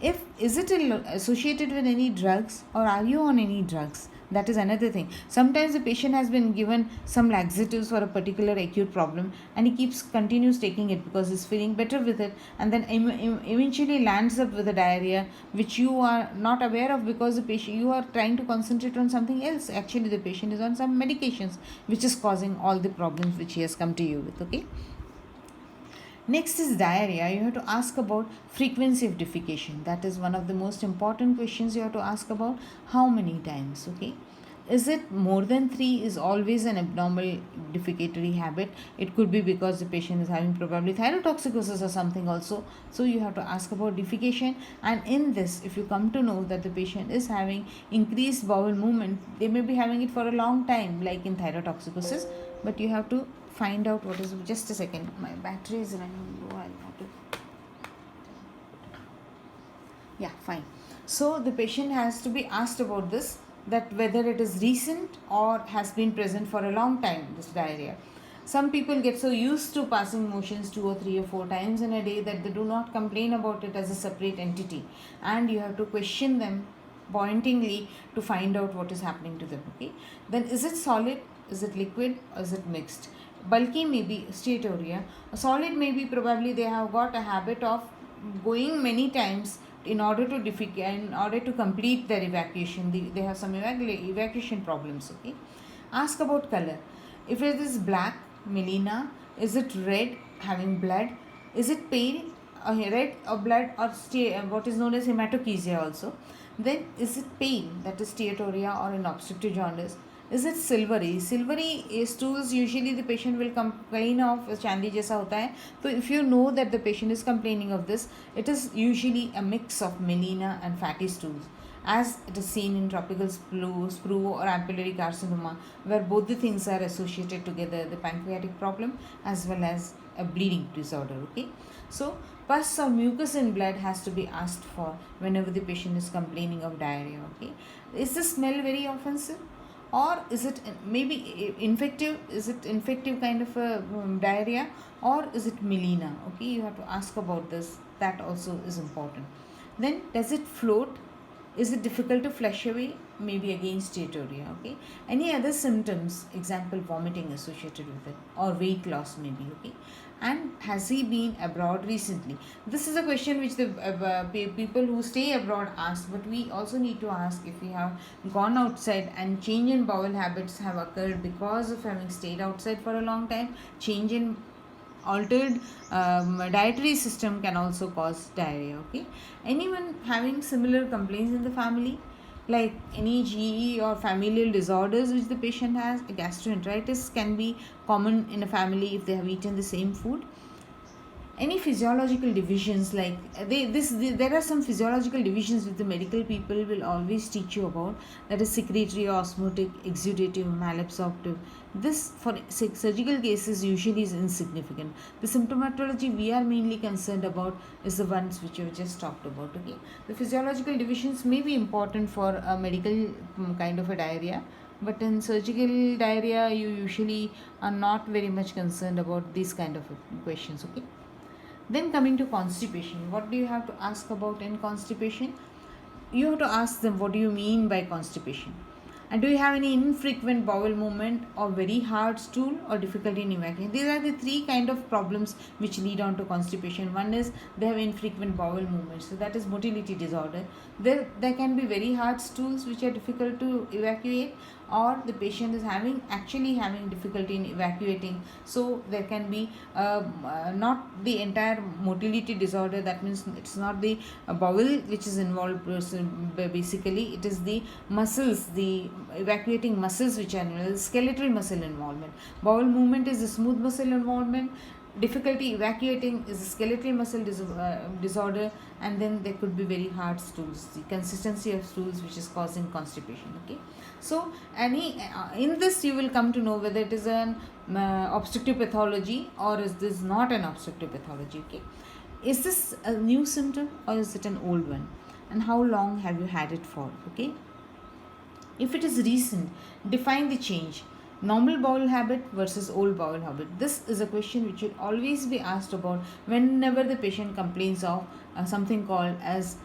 if is it associated with any drugs, or are you on any drugs? That is another thing. Sometimes the patient has been given some laxatives for a particular acute problem, and he continues taking it because he's feeling better with it, and then eventually lands up with a diarrhea which you are not aware of, because the patient, you are trying to concentrate on something else. Actually the patient is on some medications which is causing all the problems which he has come to you with. Okay, next is diarrhea. You have to ask about frequency of defecation. That is one of the most important questions you have to ask about. How many times? Okay, is it more than 3? Is always an abnormal defecatory habit. It could be because the patient is having probably thyrotoxicosis or something also. So you have to ask about defecation. And in this, if you come to know that the patient is having increased bowel movement, they may be having it for a long time, like in thyrotoxicosis, but you have to find out what is. Just a second, my battery is running low. I'll have to. Yeah, fine. So the patient has to be asked about this, that whether it is recent or has been present for a long time, this diarrhea. Some people get so used to passing motions 2 or 3 or 4 times in a day that they do not complain about it as a separate entity, and you have to question them pointingly to find out what is happening to them. Okay, then is it solid, is it liquid, or is it mixed? Bulky may be steatorrhea. A solid may be probably they have got a habit of going many times in order to defecate, in order to complete their evacuation. They have some evacuation problems. Okay, ask about color. If it is black, melena, is it red, having blood, is it pale, red or blood, or what is known as hematochezia also. Then is it pale, that is steatorrhea or an obstructive jaundice. Is it silvery? Silvery stools usually the patient will complain of chandi jaisa hota hai. So if you know that the patient is complaining of this, it is usually a mix of melena and fatty stools, as it is seen in tropical sprue or ampullary carcinoma, where both the things are associated together, the pancreatic problem as well as a bleeding disorder. Okay, so pus or mucus in blood has to be asked for whenever the patient is complaining of diarrhea. Okay, is the smell very offensive, or is it maybe infective, is it infective kind of a diarrhea, or is it melena? Okay, you have to ask about this, that also is important. Then does it float, is it difficult to flush away? Maybe again steatorrhea. Okay. Any other symptoms? Example, vomiting associated with it, or weight loss maybe. Okay. And has he been abroad recently? This is a question which the people who stay abroad ask, but we also need to ask if we have gone outside and change in bowel habits have occurred because of having stayed outside for a long time. Change in altered dietary system can also cause diarrhea. Okay, anyone having similar complaints in the family, like any GE or familial disorders which the patient has? Gastroenteritis can be common in a family if they have eaten the same food. Any physiological divisions, like there are some physiological divisions which the medical people will always teach you about, that is secretory, osmotic, exudative, malabsorptive. This for surgical cases usually is insignificant. The symptomatology we are mainly concerned about is the ones which you have just talked about. Okay, the physiological divisions may be important for a medical kind of a diarrhea, but in surgical diarrhea you usually are not very much concerned about these kind of questions. Okay. Then coming to constipation, what do you have to ask about in constipation? You have to ask them, what do you mean by constipation? And do you have any infrequent bowel movement, or very hard stool, or difficulty in evacuating? These are the three kind of problems which lead on to constipation. One is they have infrequent bowel movements, so that is motility disorder. There can be very hard stools which are difficult to evacuate, or the patient is actually having difficulty in evacuating. So there can be not the entire motility disorder, that means it's not the bowel which is involved. Basically it is the muscles, the evacuating muscles which are involved, skeletal muscle involvement. Bowel movement is the smooth muscle involvement, difficulty evacuating is a skeletal muscle disorder, and then there could be very hard stools, the consistency of stools which is causing constipation. Okay, so any in this you will come to know whether it is an obstructive pathology or is this not an obstructive pathology. Okay, is this a new symptom or is it an old one, and how long have you had it for? Okay, if it is recent, define the change. Normal bowel habit versus old bowel habit. This is a question which should always be asked about whenever the patient complains of something called as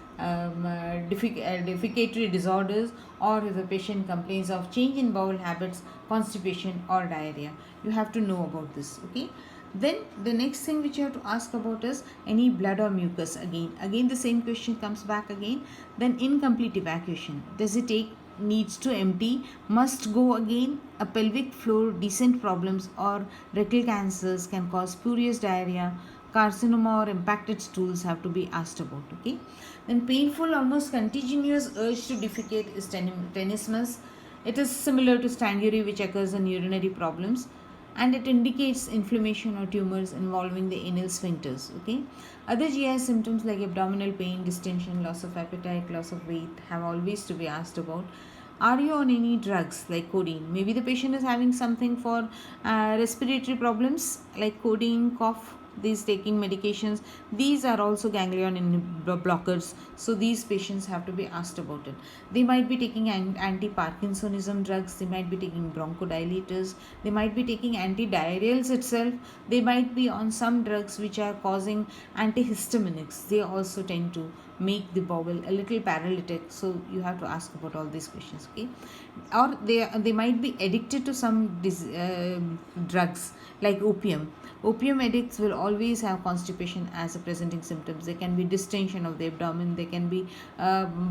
defecatory disorders, or if the patient complains of change in bowel habits, constipation, or diarrhea. You have to know about this. Okay. Then the next thing which you have to ask about is any blood or mucus. Again the same question comes back again. Then incomplete evacuation. Does it take, needs to empty, must go again? A pelvic floor descent problems or rectal cancers can cause spurious diarrhea. Carcinoma or impacted stools have to be asked about. Okay. Then painful, almost continuous urge to defecate is tenesmus. It is similar to stangury which occurs in urinary problems, and it indicates inflammation or tumors involving the anal sphincters. Okay. Other GI symptoms like abdominal pain, distension, loss of appetite, loss of weight have always to be asked about. Are you on any drugs like codeine? Maybe the patient is having something for respiratory problems like codeine, cough, these taking medications. These are also ganglion blockers, so these patients have to be asked about it. They might be taking anti-Parkinsonism drugs, they might be taking bronchodilators, they might be taking antidiarrheals itself, they might be on some drugs which are causing antihistaminics. They also tend to make the bowel a little paralytic, so you have to ask about all these questions. Okay, or they might be addicted to some drugs like opium. Opium addicts will always have constipation as a presenting symptoms. There can be distension of the abdomen, there can be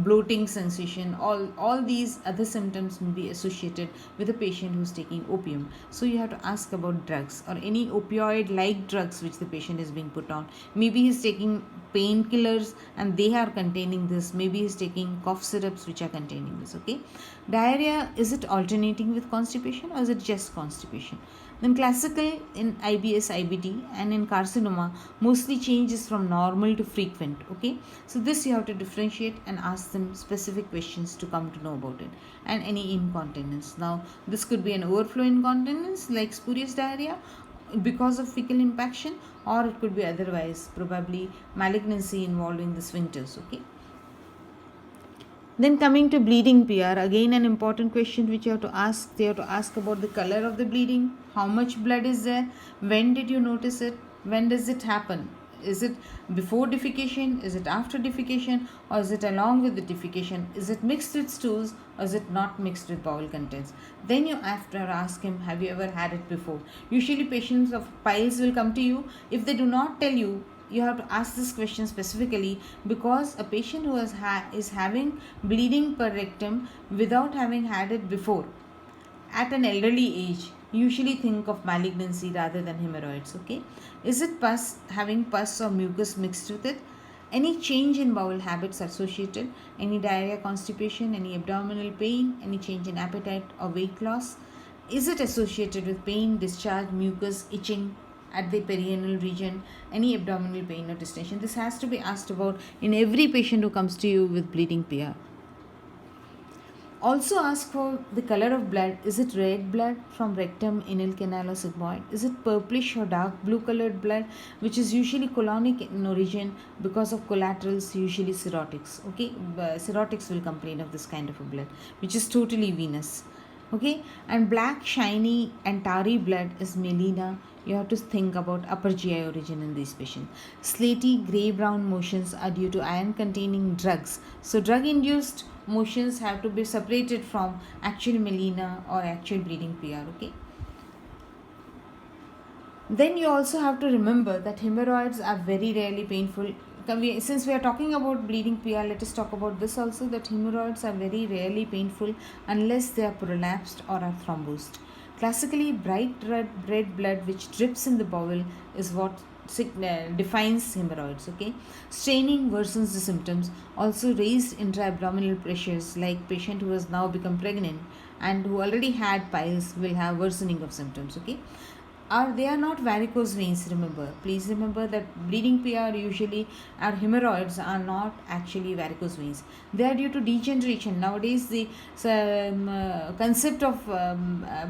bloating sensation. All these other symptoms may be associated with a patient who's taking opium. So you have to ask about drugs or any opioid like drugs which the patient is being put on. Maybe he's taking painkillers and they are containing this. Maybe he's taking cough syrups which are containing this. Okay, diarrhea, is it alternating with constipation or is it just constipation? Then classical in IBS, IBD, and in carcinoma mostly changes from normal to frequent. Okay, so this you have to differentiate and ask them specific questions to come to know about it. And any incontinence. Now this could be an overflow incontinence like spurious diarrhea because of fecal impaction, or it could be otherwise, probably malignancy involving the sphincters. Okay. Then coming to bleeding PR, again an important question which you have to ask. They have to ask about the color of the bleeding, how much blood is there, when did you notice it, when does it happen, is it before defecation, is it after defecation, or is it along with the defecation, is it mixed with stools, or is it not mixed with bowel contents. Then you have to ask him, have you ever had it before. Usually patients of piles will come to you. If they do not tell you, you have to ask this question specifically, because a patient who is having bleeding per rectum without having had it before at an elderly age usually think of malignancy rather than hemorrhoids. Okay, is it pus, having pus or mucus mixed with it, any change in bowel habits associated, any diarrhea, constipation, any abdominal pain, any change in appetite or weight loss, is it associated with pain, discharge, mucus, itching at the perianal region, any abdominal pain or distension. This has to be asked about in every patient who comes to you with bleeding PR. Also ask for the color of blood. Is it red blood from rectum, anal canal or sigmoid? Is it purplish or dark blue colored blood, which is usually colonic in origin because of collaterals, usually cirrhotics. Okay, cirrhotics will complain of this kind of a blood, which is totally venous. Okay, and black, shiny and tarry blood is melena. You have to think about upper GI origin in these patients. Slaty grey brown motions are due to iron containing drugs. So drug induced motions have to be separated from actual melena or actual bleeding PR. Okay. Then you also have to remember that hemorrhoids are very rarely painful. Since we are talking about bleeding PR, let us talk about this also, that hemorrhoids are very rarely painful unless they are prolapsed or are thrombosed. Classically, bright red blood which drips in the bowel is what defines hemorrhoids. Okay, straining worsens the symptoms. Also, raised intra-abdominal pressures, like patient who has now become pregnant and who already had piles, will have worsening of symptoms. Okay, they are not varicose veins. Please remember that bleeding PR usually, our hemorrhoids are not actually varicose veins. They are due to degeneration. Nowadays the concept of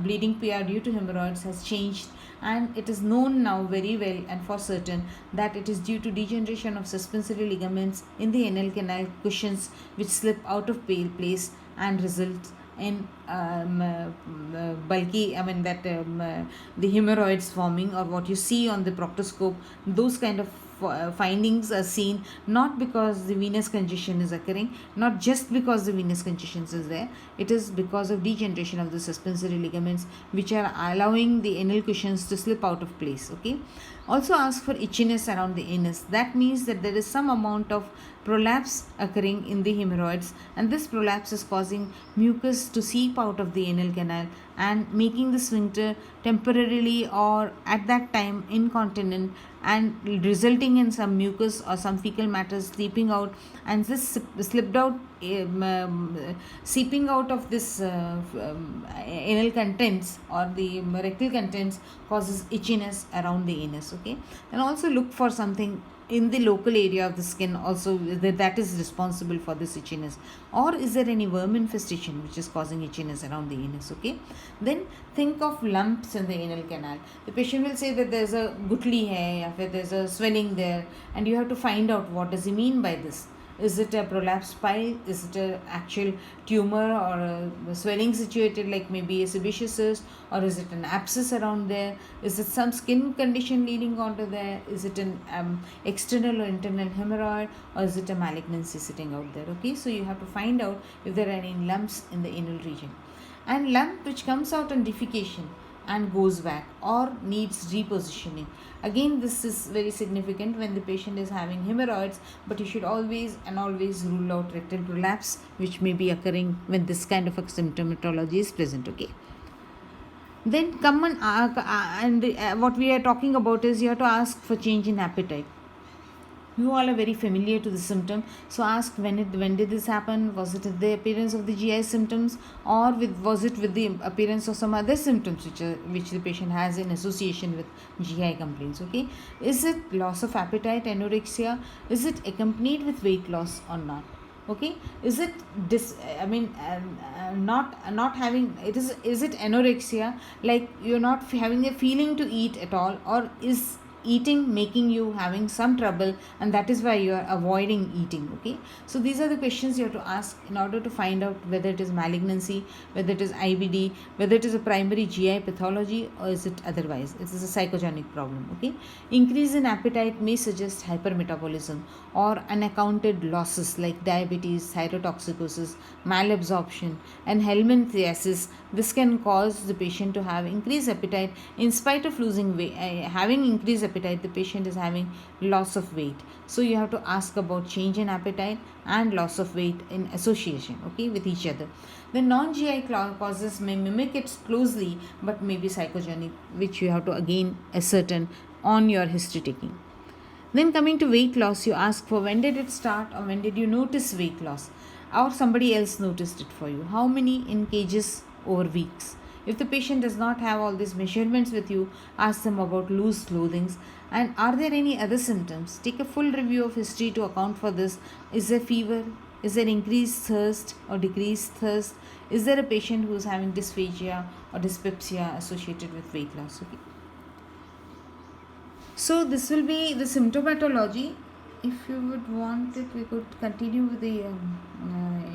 bleeding PR due to hemorrhoids has changed, and it is known now very well and for certain that it is due to degeneration of suspensory ligaments in the anal canal cushions, which slip out of place and result in bulky, the hemorrhoids forming, or what you see on the proctoscope. Those kind of findings are seen not because the venous congestion is occurring, not just because the venous congestion is there, it is because of degeneration of the suspensory ligaments, which are allowing the anal cushions to slip out of place. Okay, also ask for itchiness around the anus. That means that there is some amount of prolapse occurring in the hemorrhoids, and this prolapse is causing mucus to seep out of the anal canal and making the sphincter temporarily or at that time incontinent, and resulting in some mucus or some fecal matter seeping out, and this slipped out seeping out of this anal contents or the rectal contents causes itchiness around the anus. Okay, and also look for something in the local area of the skin also that is responsible for this itchiness, or is there any worm infestation which is causing itchiness around the anus. Okay, then think of lumps in the anal canal. The patient will say that there's a gutli hai, or there's a swelling there, and you have to find out what does he mean by this. Is it a prolapsed pile? Is it an actual tumor or a swelling situated like maybe a sebaceous cyst, or is it an abscess around there? Is it some skin condition leading onto there? Is it an external or internal hemorrhoid, or is it a malignancy sitting out there? Okay, so you have to find out if there are any lumps in the anal region. And lump which comes out on defecation and goes back or needs repositioning. Again, this is very significant when the patient is having hemorrhoids, but you should always rule out rectal prolapse, which may be occurring when this kind of a symptomatology is present. Okay. Then what we are talking about is you have to ask for change in appetite. You all are very familiar to the symptom, so ask when did this happen? Was it the appearance of the GI symptoms, or was it with the appearance of some other symptoms which the patient has in association with GI complaints? Okay, is it loss of appetite, anorexia? Is it accompanied with weight loss or not? Okay, is it not having it? Is it anorexia, like you're not having a feeling to eat at all, or is eating making you having some trouble, and that is why you are avoiding eating. Okay, so these are the questions you have to ask in order to find out whether it is malignancy, whether it is IBD, whether it is a primary GI pathology, or is it otherwise, it is a psychogenic problem. Okay, increase in appetite may suggest hypermetabolism or unaccounted losses like diabetes, thyrotoxicosis, malabsorption, and helminthiasis. This can cause the patient to have increased appetite in spite of losing weight. Having increased appetite, the patient is having loss of weight. So you have to ask about change in appetite and loss of weight in association, okay, with each other. The non-GI causes may mimic it closely but may be psychogenic, which you have to again ascertain on your history taking. Then coming to weight loss, you ask for when did it start or when did you notice weight loss, or somebody else noticed it for you. How many in kgs over weeks? If the patient does not have all these measurements with you, ask them about loose clothing. And are there any other symptoms? Take a full review of history to account for this. Is there fever? Is there increased thirst or decreased thirst? Is there a patient who is having dysphagia or dyspepsia associated with weight loss? Okay. So this will be the symptomatology. If you would want it, we could continue with the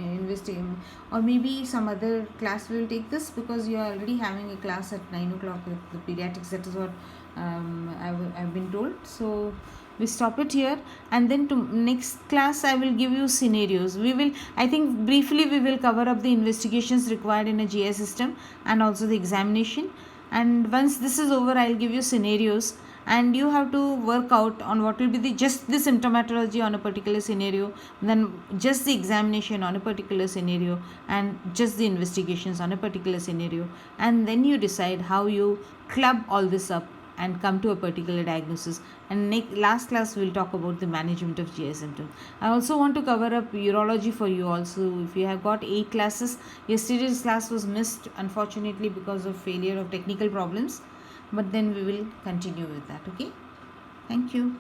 investigation, or maybe some other class we will take this, because you are already having a class at 9 o'clock with the pediatrics. That is what I've been told. So we stop it here, and then to next class I will give you scenarios. We will, I think briefly we will cover up the investigations required in a GI system and also the examination. And once this is over, I'll give you scenarios, and you have to work out on what will be the just the symptomatology on a particular scenario, then just the examination on a particular scenario, and just the investigations on a particular scenario, and then you decide how you club all this up and come to a particular diagnosis. And last class we'll talk about the management of GI symptoms. I also want to cover up urology for you also. If you have got 8 classes, yesterday's class was missed unfortunately because of failure of technical problems, but then we will continue with that. Okay, thank you.